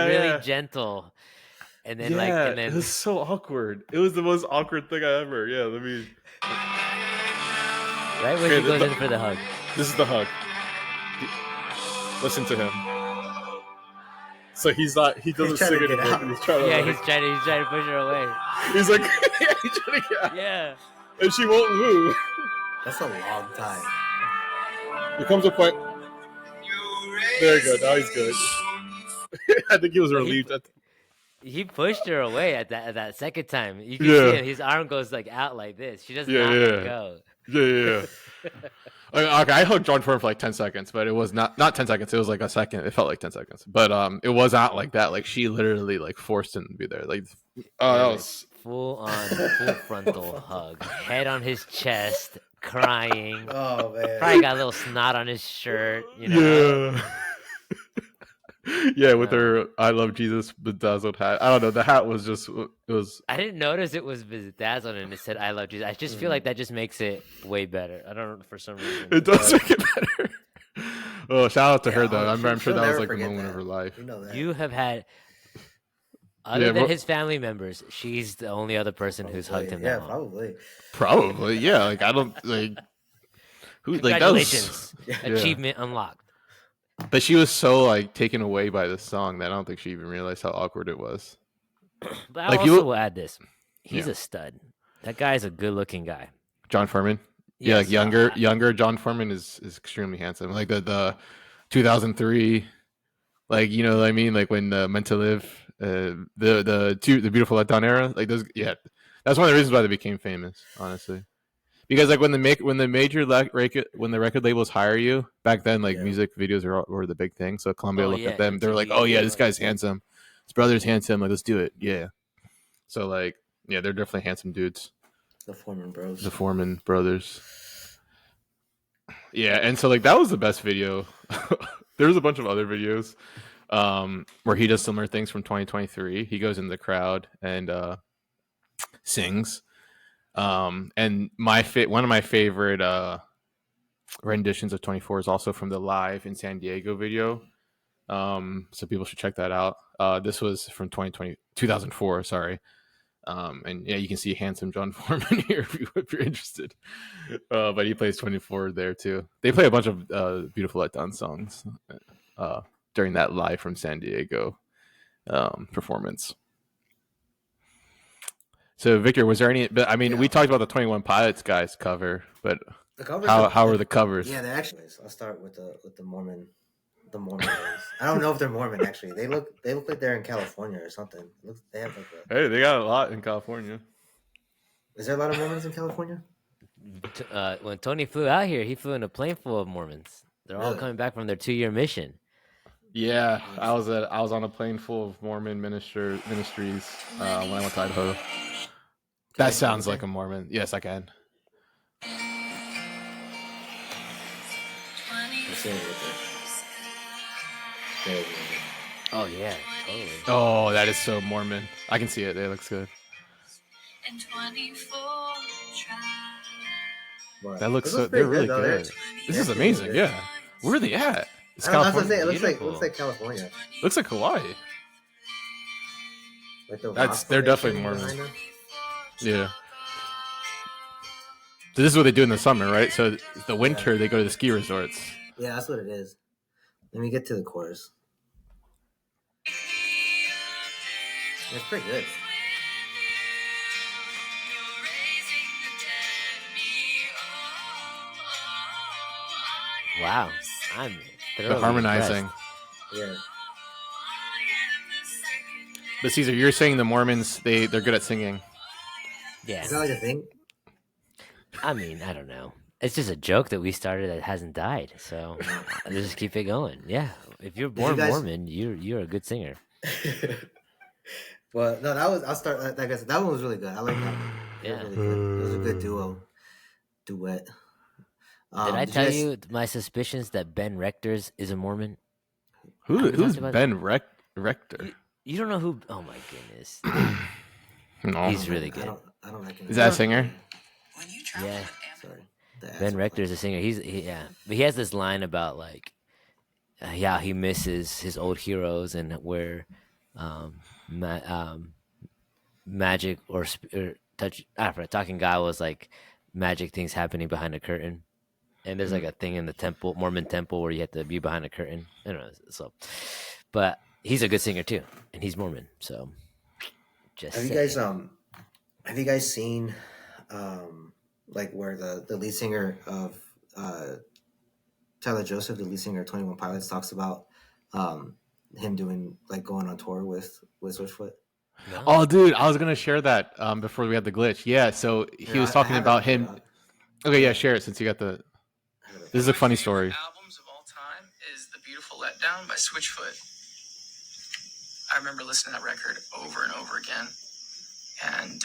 really gentle, and then it was so awkward. It was the most awkward thing I ever. Yeah, let me. Right when he goes in for the hug. This is the hug. Listen to him. So he doesn't sing anymore. He's trying to push her away. He's like, he's trying to get out. Yeah. And she won't move. That's a long time. There comes a point. There you go. Now he's good. I think he was relieved. He pushed her away at that second time. You can see him, his arm goes like out like this. She doesn't let him go. Yeah. Okay, I hugged Jon Foreman for like 10 seconds, but it was not 10 seconds. It was like a second. It felt like 10 seconds, but it was not like that. Like she literally like forced him to be there. Like, that was full frontal hug, head on his chest, crying. Oh man, probably got a little snot on his shirt. You know? Yeah. Yeah, with her "I love Jesus" bedazzled hat. I don't know. The hat was just it was. I didn't notice it was bedazzled and it said "I love Jesus." I just feel like that just makes it way better. I don't know for some reason. It does make it better. Oh, shout out to her though. oh, I'm sure that was like the forget moment that. of her life. You know that. You have had, other than his family members, she's the only other person who's hugged him. Yeah, that long. probably. Yeah. Like I don't like who like that was Congratulations, achievement unlocked. But she was so like taken away by this song that I don't think she even realized how awkward it was. But I also will add this: he's a stud. That guy is a good-looking guy. Jon Foreman. Yes, Yeah, like younger Jon Foreman is extremely handsome. Like the 2003, like you know what I mean, like when Meant to Live, the Beautiful Letdown era, like those. Yeah, that's one of the reasons why they became famous, honestly. Because like when the record labels hire you back then, like music videos were the big thing. So Columbia looked at them, they're like, oh yeah, this guy's handsome, his brother's handsome, like let's do it, yeah. So like yeah, they're definitely handsome dudes. The Foreman bros. The Foreman brothers. Yeah, and so like that was the best video. There was a bunch of other videos where he does similar things from 2023. He goes in the crowd and sings. And one of my favorite renditions of 24 is also from the Live in San Diego video. So people should check that out. This was from 2004, sorry. And yeah, you can see handsome Jon Foreman here if you're interested. But he plays 24 there too. They play a bunch of Beautiful Letdown songs during that Live from San Diego performance. So Victor, was there any? I mean, we talked about the 21 Pilots guys cover, but how are the covers? Yeah, they actually. I'll start with the Mormon. The Mormon ones. I don't know if they're Mormon actually. They look like they're in California or something. They have like Hey, they got a lot in California. Is there a lot of Mormons in California? When Tony flew out here, he flew in a plane full of Mormons. They're all coming back from their 2-year mission. Yeah, I was on a plane full of Mormon ministries when I went to Idaho. That sounds like a Mormon. Yes, I can. Oh yeah, totally. Oh, that is so Mormon. I can see it. It looks good. That looks so. They're really good. This is amazing. Yeah. Where are they at? It's California. It looks like California. Looks like Hawaii. Like they're definitely Mormon. Yeah. So this is what they do in the summer, right? So the winter they go to the ski resorts. Yeah, that's what it is. Let me get to the chorus. It's pretty good. Wow, I'm the harmonizing. Yeah. But Cesar, you're saying the Mormons they're good at singing. Yeah. Is that like a thing? I mean, I don't know. It's just a joke that we started that hasn't died. So just keep it going. Yeah. If you're born Mormon, you're a good singer. Well, no, I'll start. Like I said, that one was really good. I like that one. Yeah. Really good. It was a good duet. Did I tell you my suspicions that Ben Rector's is a Mormon? Who's Ben Rector? You don't know who? Oh my goodness. No. He's really good. I don't recognize. Is that a singer? Yeah. Sorry. Ben Rector is a singer. But he has this line about like, he misses his old heroes and where, magic or touch. Talking guy was like magic things happening behind a curtain, and there's like a thing in the temple, Mormon temple, where you have to be behind a curtain. I don't know. So, but he's a good singer too, and he's Mormon. So, have you guys seen like where the lead singer of Tyler Joseph, the lead singer of 21 Pilots, talks about him doing like going on tour with Switchfoot? No. Oh, dude, I was gonna share that before we had the glitch. Yeah, so he was talking about him. Okay, yeah, share it since you got the. This is a funny story. Albums of all time is The Beautiful Letdown by Switchfoot. I remember listening to that record over and over again, and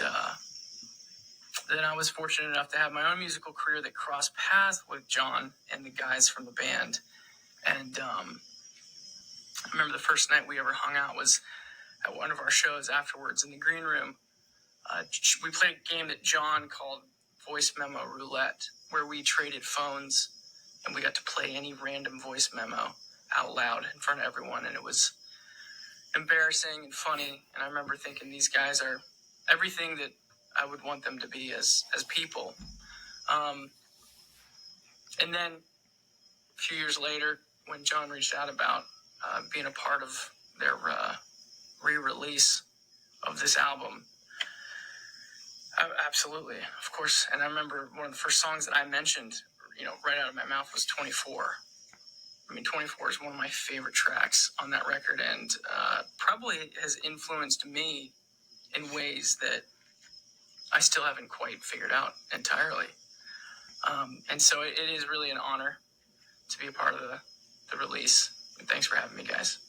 then I was fortunate enough to have my own musical career that crossed paths with Jon and the guys from the band, and I remember the first night we ever hung out was at one of our shows afterwards in the green room. We played a game that Jon called Voice Memo Roulette, where we traded phones and we got to play any random voice memo out loud in front of everyone. And it was embarrassing and funny. And I remember thinking these guys are everything that I would want them to be as people. And then a few years later, when Jon reached out about being a part of their re-release of this album, absolutely, of course. And I remember one of the first songs that I mentioned, right out of my mouth was 24. I mean, 24 is one of my favorite tracks on that record, and probably has influenced me in ways that I still haven't quite figured out entirely. And so it is really an honor to be a part of the release. And thanks for having me, guys.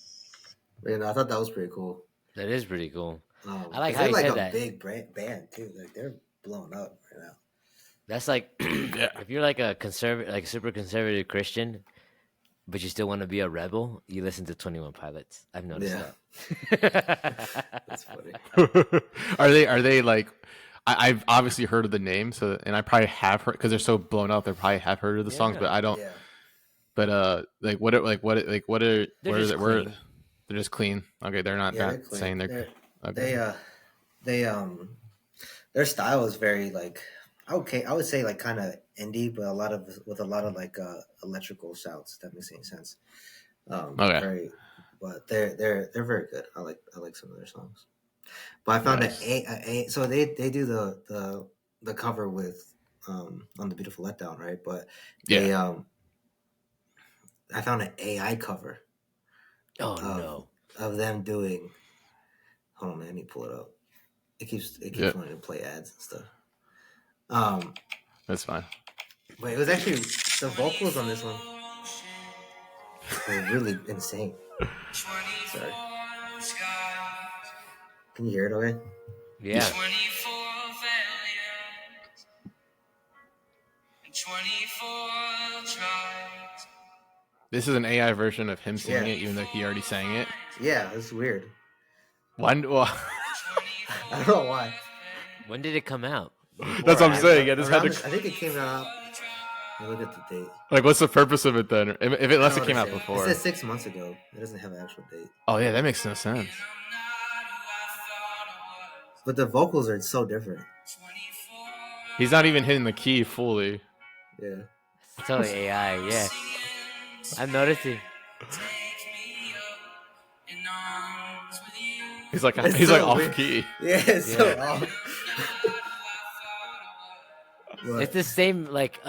Man, I thought that was pretty cool. That is pretty cool. I like 'cause how they're you like said a that. big band too. Like they're blowing up right now. That's like if you're like a conservative, like super conservative Christian, but you still want to be a rebel, you listen to 21 Pilots. I've noticed that. That's funny. Are they like? I've obviously heard of the name, and I probably have heard because they're so blown up. They probably have heard of the songs, but I don't. Yeah. But they're just clean. Okay, they're not saying they're okay. Their style is very like I would say like kind of indie, but with a lot of like electrical shouts. If that makes any sense. Okay. But they're very good. I like some of their songs. But I found so they do the cover with on the Beautiful Letdown, right? But they I found an AI cover. Of them doing. Hold on, man. I need to pull it up. It keeps wanting to play ads and stuff. That's fine. But it was actually the vocals on this one were really insane. Sorry. Can you hear it okay? Yeah. 24 failures and 24 tries. This is an AI version of him singing it, even though he already sang it. Yeah, it's weird. Well, I don't know why. When did it come out? That's what I'm saying. I think it came out. Look at the date. Like, what's the purpose of it then? Unless it came out before. It says 6 months ago. It doesn't have an actual date. Oh yeah, that makes no sense. But the vocals are so different. He's not even hitting the key fully. Yeah. It's totally AI. Yeah. I'm noticing. He's like so off weird. key. Yeah, it's so off. It's the same like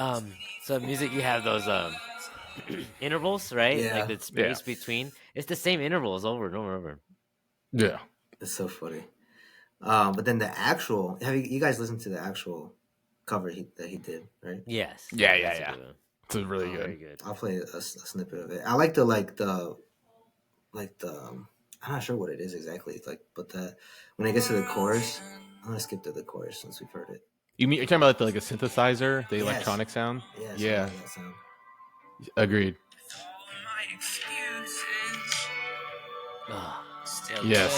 so music you have those intervals, right? Yeah. Like the space between. It's the same intervals over and over and over. Yeah. It's so funny. But then the actual you guys listened to the actual cover that he did, right? Yes. Yeah. It's really good. Very good. I'll play a snippet of it. I like the I'm not sure what it is exactly. But when it gets to the chorus, I'm gonna skip to the chorus since we've heard it. You're talking about like a synthesizer, the electronic sound? Yeah. That sound. Agreed. Yes.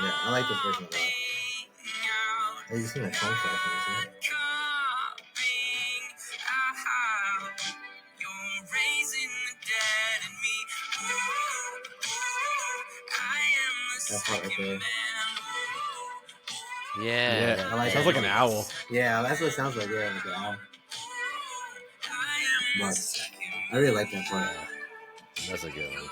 Yeah, I like this version a lot. Have you seen a song track on this? That's hot right there. Yeah. I like sounds like an owl. Yeah, that's what it sounds like. Yeah, like an owl. But I really like that part. That's a good one.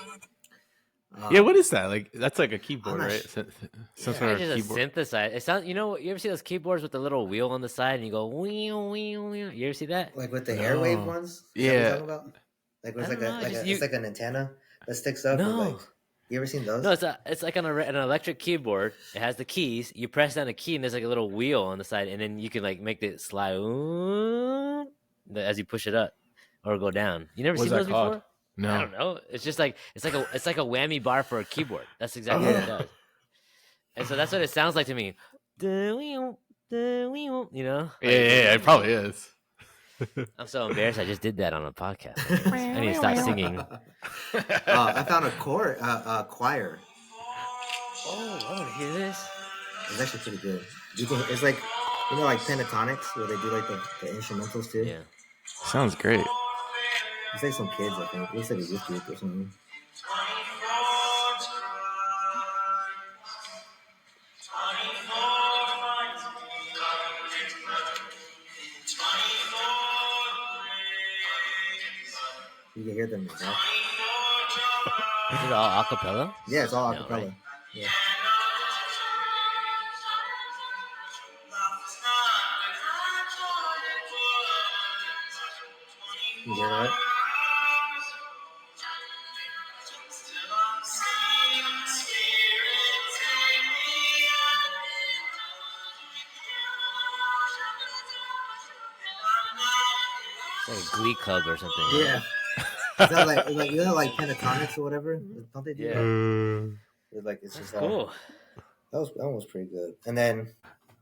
Yeah, what is that? Like that's like a keyboard, right? Some sort of just keyboard. a synthesizer. It sounds. You ever see those keyboards with the little wheel on the side, and you go wee wee wee? You ever see that? Like with the airwave ones? Yeah. What you're talking about? Like it's like an antenna that sticks up. No. You ever seen those? No, it's like on an electric keyboard. It has the keys. You press down a key, and there's like a little wheel on the side, and then you can like make it slide as you push it up or go down. You never seen those before? No, I don't know. It's just like it's like a whammy bar for a keyboard. That's exactly what it does. And so that's what it sounds like to me. You know? Yeah, it probably is. I'm so embarrassed. I just did that on a podcast. I need to stop singing. I found a choir. Oh, I want to hear this. It's actually pretty good. It's like like pentatonics where they do like the instrumentals too. Yeah. Sounds great. It's like some kids, I think. It looks like a youth group or something. You can hear them in the back. Is it all acapella? Yeah, it's all No, acapella. right? Yeah. You hear that? It's like a glee club or something. Yeah. Is that like like pentatonics or whatever? Don't they do Yeah. that? It's like it's That's just cool. that one was pretty good. And then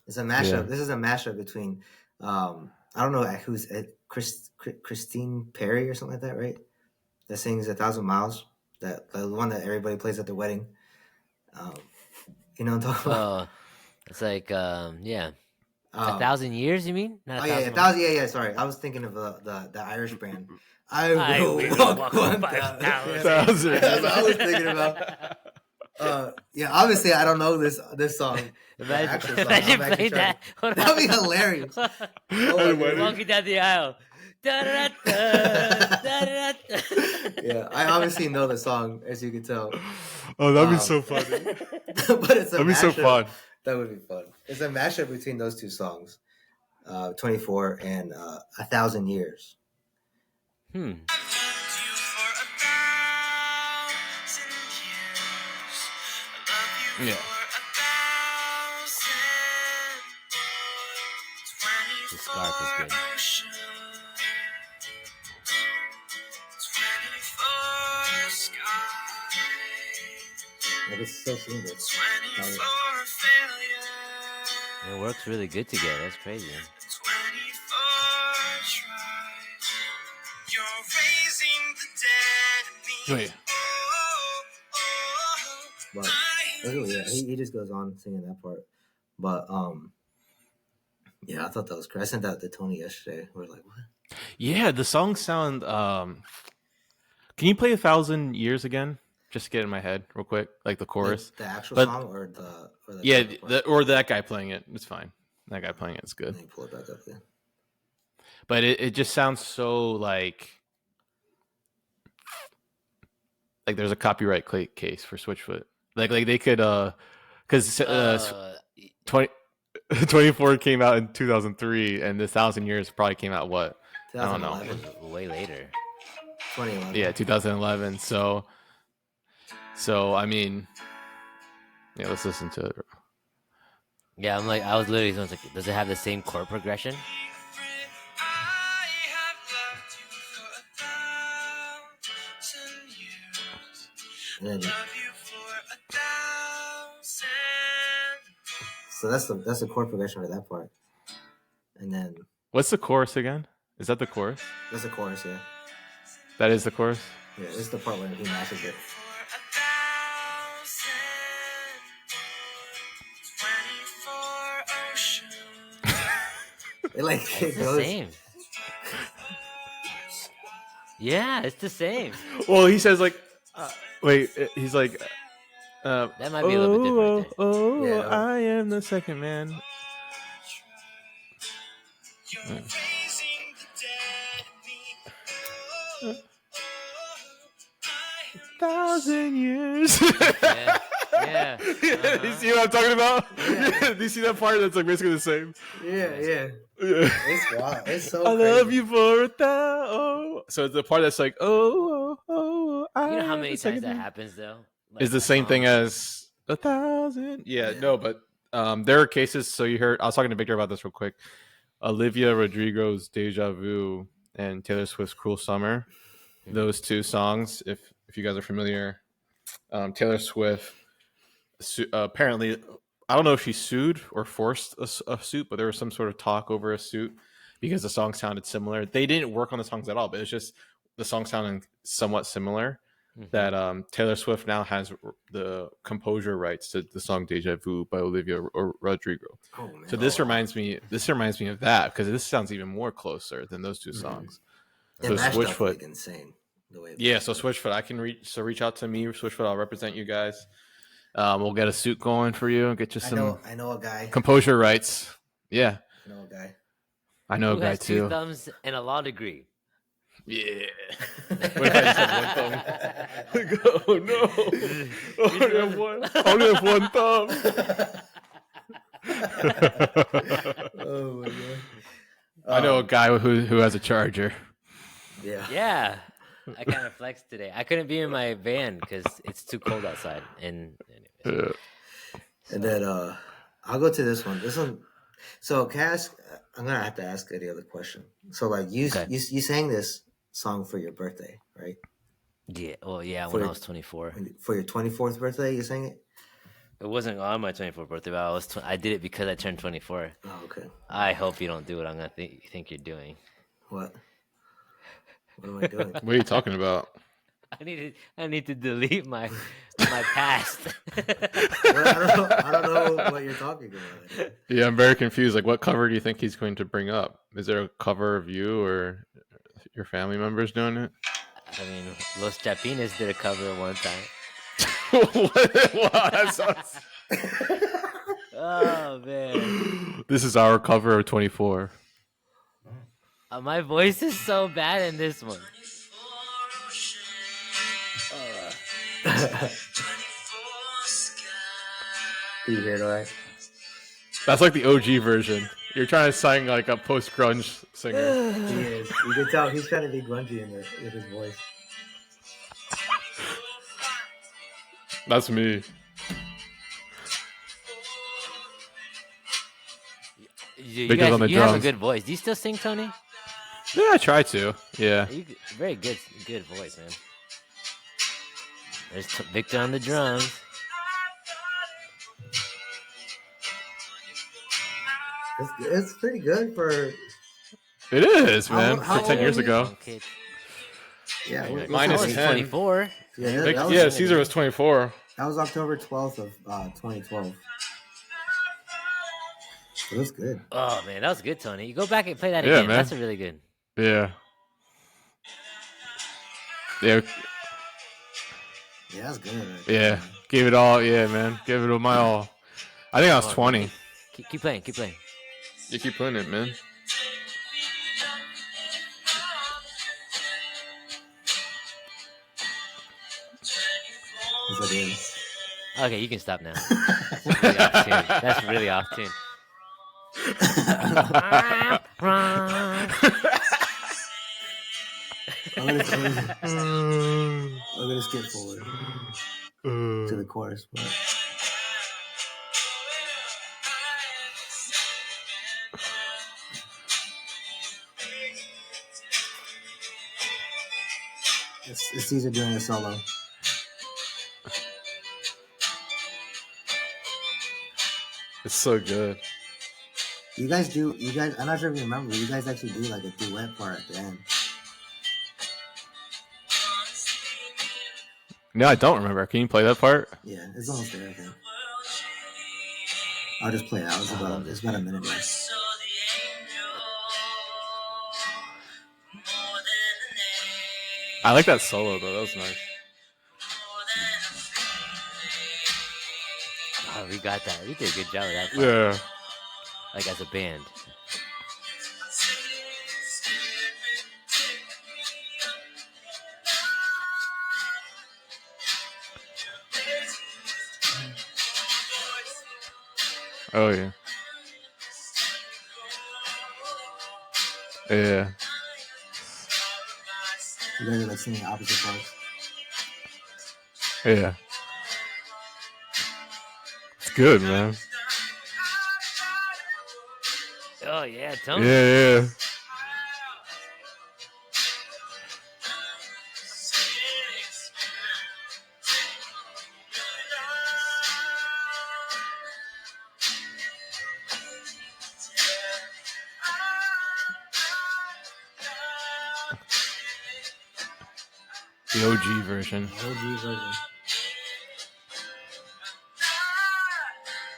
it's a mashup. Yeah. This is a mashup between I don't know who's Christine Perry or something like that, right? That sings 1,000 Miles. That the one that everybody plays at the wedding. You know what I'm talking about? It's like, yeah. 1,000 years, you mean? Not 1,000. Yeah. Sorry, I was thinking of the Irish band. I will walk 1,000. That's what I was thinking about. Yeah, obviously I don't know this song. Imagine playing that. That'd be hilarious. Walking down the aisle. Yeah, I obviously know the song, as you can tell. Oh, that'd be so funny. But it's That'd be so fun. That would be fun. It's a mashup between those two songs, 24 and 1,000 Years. Yeah. The scarf is good. Like it's so seamless. It works really good together. That's crazy. Wait. But yeah, he just goes on singing that part. But yeah, I thought that was great. I sent that to Tony yesterday. We're like, what? Yeah, the songs sound. Can you play 1,000 Years again? Just to get it in my head real quick, like the chorus. The actual But- song or the Yeah, part? or that guy playing it. It's fine. That guy playing it is good. Let me pull it back up again. But it just sounds so like there's a copyright case for Switchfoot. Like they could because 24 came out in 2003 and this 1,000 Years probably came out what? I don't know. 2011. Way later. 2011. Yeah, 2011. So I mean, yeah, let's listen to it. Yeah, I'm like, I was literally like, does it have the same chord progression? And then, so that's the chord progression for that part. And then What's the chorus again? Is that the chorus? that's the chorus, yeah. That is the chorus? Yeah, this is the part where he matches it. It It's the same. Yeah, it's the same. Well, he says like, he's like, That might be a little bit different. Oh, Yeah. I am the second man. 1,000 years. Yeah. You see what I'm talking about? Yeah. Do you see that part that's like basically the same? Yeah. Yeah. It's wild. It's so I crazy. love you for 1,000. So the part that's like, oh, I You know how am many the second times that man. happens though? Is the same thing as 1,000? Yeah, no, but there are cases. So you heard, I was talking to Victor about this real quick. Olivia Rodrigo's Deja Vu and Taylor Swift's Cruel Summer. Those two songs, if you guys are familiar, Taylor Swift apparently I don't know if she sued or forced a suit, but there was some sort of talk over a suit because the song sounded similar. They didn't work on the songs at all, but it's just the song sounding somewhat similar. That Taylor Swift now has the composer rights to the song "Deja Vu" by Olivia Rodrigo. Oh, man. So this reminds me of that because this sounds even more closer than those two songs. And So mashed up Switchfoot, like insane. The way so Switchfoot, I can reach out to me, Switchfoot. I'll represent you guys. We'll get a suit going for you and get you some. I know a guy. Composure rights. Yeah. I know a guy. I know Who a guy has too. 2 thumbs and a law degree? Yeah. What if I just have one thumb? Like, oh no. I only have one thumb. Oh my god. I know a guy who has a charger. Yeah. Yeah. I kind of flexed today. I couldn't be in my van because it's too cold outside. And anyways. And then I'll go to this one. This one. So Cass, I'm gonna have to ask any other question. So like you sang this song for your birthday, right? Yeah. Well, yeah. For when your- I was 24, For your 24th birthday, you sang it. it wasn't on my 24th birthday, but I did it because I turned 24. Oh, okay. I hope you don't do what I'm gonna think you're doing. What? What am I doing? What are you talking about? I need to delete my past. Well, I don't know what you're talking about. Yeah, I'm very confused. Like, what cover do you think he's going to bring up? Is there a cover of you or your family members doing it? I mean, Los Chapines did a cover one time. Wow, that sounds... Oh man, This is our cover of 24. my voice is so bad in this one. Do you hear it all right? That's like the OG version. You're trying to sing like a post-grunge singer. He is. You can tell he's trying to be grungy in his voice. That's me. You Victor's on the have a drums. good voice. Do you still sing, Tony? Yeah, I try to. Yeah. Very good voice, man. There's Victor on the drums. It's pretty good for. It is, man. How For 10 years old ago. Okay. Yeah, Mine I is was 10. 24. Yeah, Cesar was 24. That was October 12th of 2012. It was good. Oh man, that was good, Tony. You go back and play that Yeah, again. man. That's a really good. Yeah. Yeah. Yeah, that's good. Yeah. Gave it all. Yeah, man. Gave it my all. I think I was 20. Keep playing. You keep playing it, man. Yes, I did. Okay, you can stop now. That's really off tune. That's really off tune. I'm gonna skip forward to the chorus, but it's Caesar doing a solo. It's so good. You guys, I'm not sure if you remember, you guys actually do like a duet part at the end. No, I don't remember. Can you play that part? Yeah, it's almost there, I think. I'll just play it out. It's about a minute left. I like that solo, though. That was nice. Oh, we got that. We did a good job with that part. Yeah. Like as a band. Oh, yeah. Yeah. You guys are like singing opposite parts. Yeah. It's good, man. Oh yeah, Tony. Yeah. The OG version. OG version.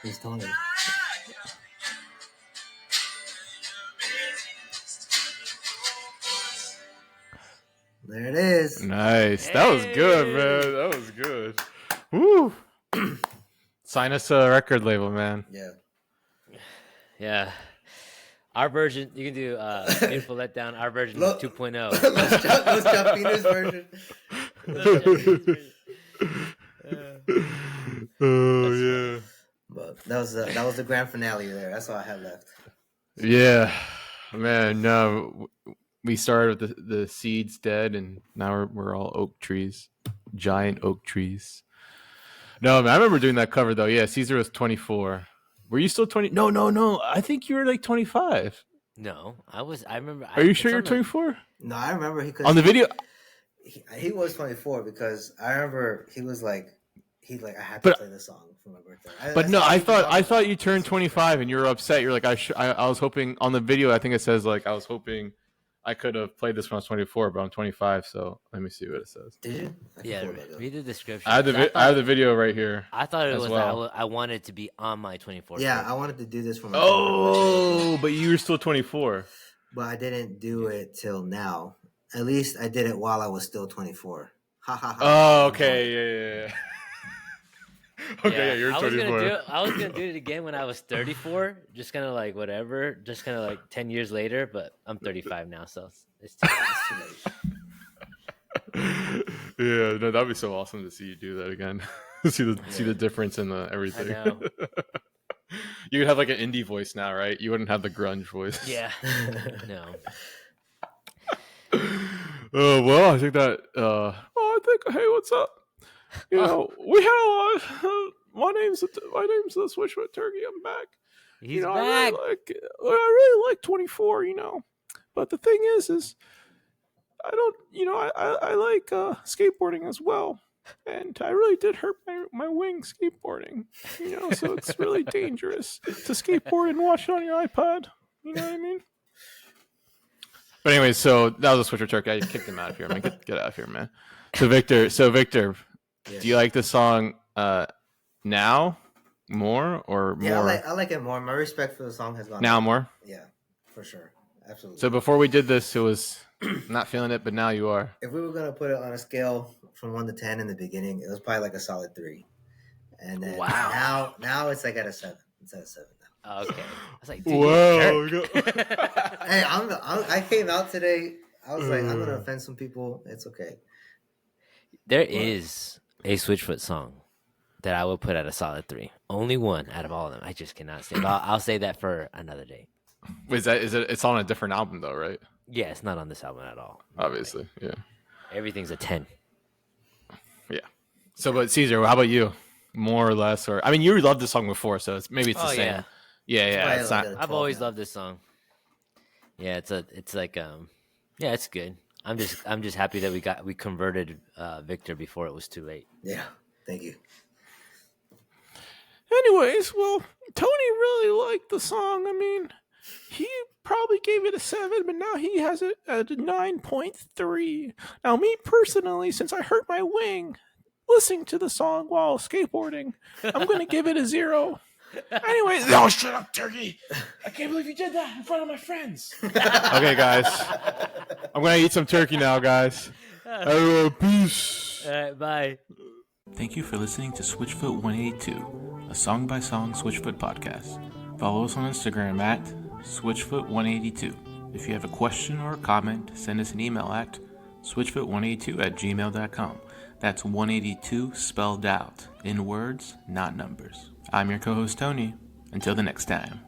He's Tony. There it is. Nice. That was good, man. That was good. Woo. Sign us a record label, man. Yeah. Yeah. Our version, you can do Beautiful Letdown. Our version is 2.0. Los Chapinos version. Oh yeah. But that was the grand finale there. That's all I had left. Yeah, man. No, we started with the seeds dead, and now we're all oak trees, giant oak trees. No, man, I remember doing that cover though. Yeah, Cesar was 24. Were you still 20? No. I think you were like 25. No, I was. I remember. Are you sure you're 24? No, I remember on the video. He was 24 because I remember he was like, I had to play this song for my birthday. I thought you turned 25 and you were upset. You're like, I was hoping on the video. I think it says like I was hoping I could have played this when I was 24, but I'm 25. So let me see what it says. Did you? Yeah, read the description. I have the video right here. I thought it was that I wanted to be on my 24th. Yeah, I wanted to do this for my. Oh, but you were still 24. But I didn't do it till now. At least I did it while I was still 24. Ha ha ha. Oh, okay, yeah. Okay, yeah, you're 24. I was gonna do it again when I was 34, just kind of like whatever, just kind of like 10 years later. But I'm 35 now, so it's too late. Yeah, no, that'd be so awesome to see you do that again. see the difference in the everything. I know. You would have like an indie voice now, right? You wouldn't have the grunge voice. Yeah. No. Oh well, I think that. Hey, what's up? You know, we had a lot. My name's the Switchfoot Turkey. I'm back. He's back. I really like 24. You know, but the thing is I don't. I like skateboarding as well, and I really did hurt my wing skateboarding. You know, so it's really dangerous to skateboard and watch it on your iPod. You know what I mean? But anyway, so that was a Switcher Turkey. I kicked him out of here, man. Get out of here, man. So Victor, yes. Do you like the song now more or more? Yeah, I like it more. My respect for the song has gone now up. More. Yeah, for sure, absolutely. So before we did this, it was not feeling it, but now you are. If we were gonna put it on a scale from 1 to 10 in the beginning, it was probably like a solid 3, and then now it's like at a 7. It's at a 7 now. Okay. I was like, whoa. Hey, I came out today. I was like, I'm gonna offend some people. It's okay. There is a Switchfoot song that I will put at a solid 3. Only one out of all of them. I just cannot say. But I'll say that for another day. Is it? It's on a different album though, right? Yeah, it's not on this album at all. Obviously, yeah. Everything's a 10. Yeah. So, but Cesar, how about you? More or less, or I mean, you loved the song before, so it's the same. Yeah. It's not, I've always loved this song. Yeah, it's good. I'm just happy that we converted Victor before it was too late. Yeah, thank you. Anyways, well, Tony really liked the song. I mean, he probably gave it a 7, but now he has it at a 9.3. Now, me personally, since I hurt my wing listening to the song while skateboarding, I'm going to give it a 0. Anyways, no, shut up, Turkey. I can't believe you did that in front of my friends. Okay, guys. I'm going to eat some turkey now, guys. Peace. All right, bye. Thank you for listening to Switchfoot 182, a song-by-song Switchfoot podcast. Follow us on Instagram at Switchfoot182. If you have a question or a comment, send us an email at switchfoot182@gmail.com. That's 182 spelled out, in words, not numbers. I'm your co-host, Tony. Until the next time.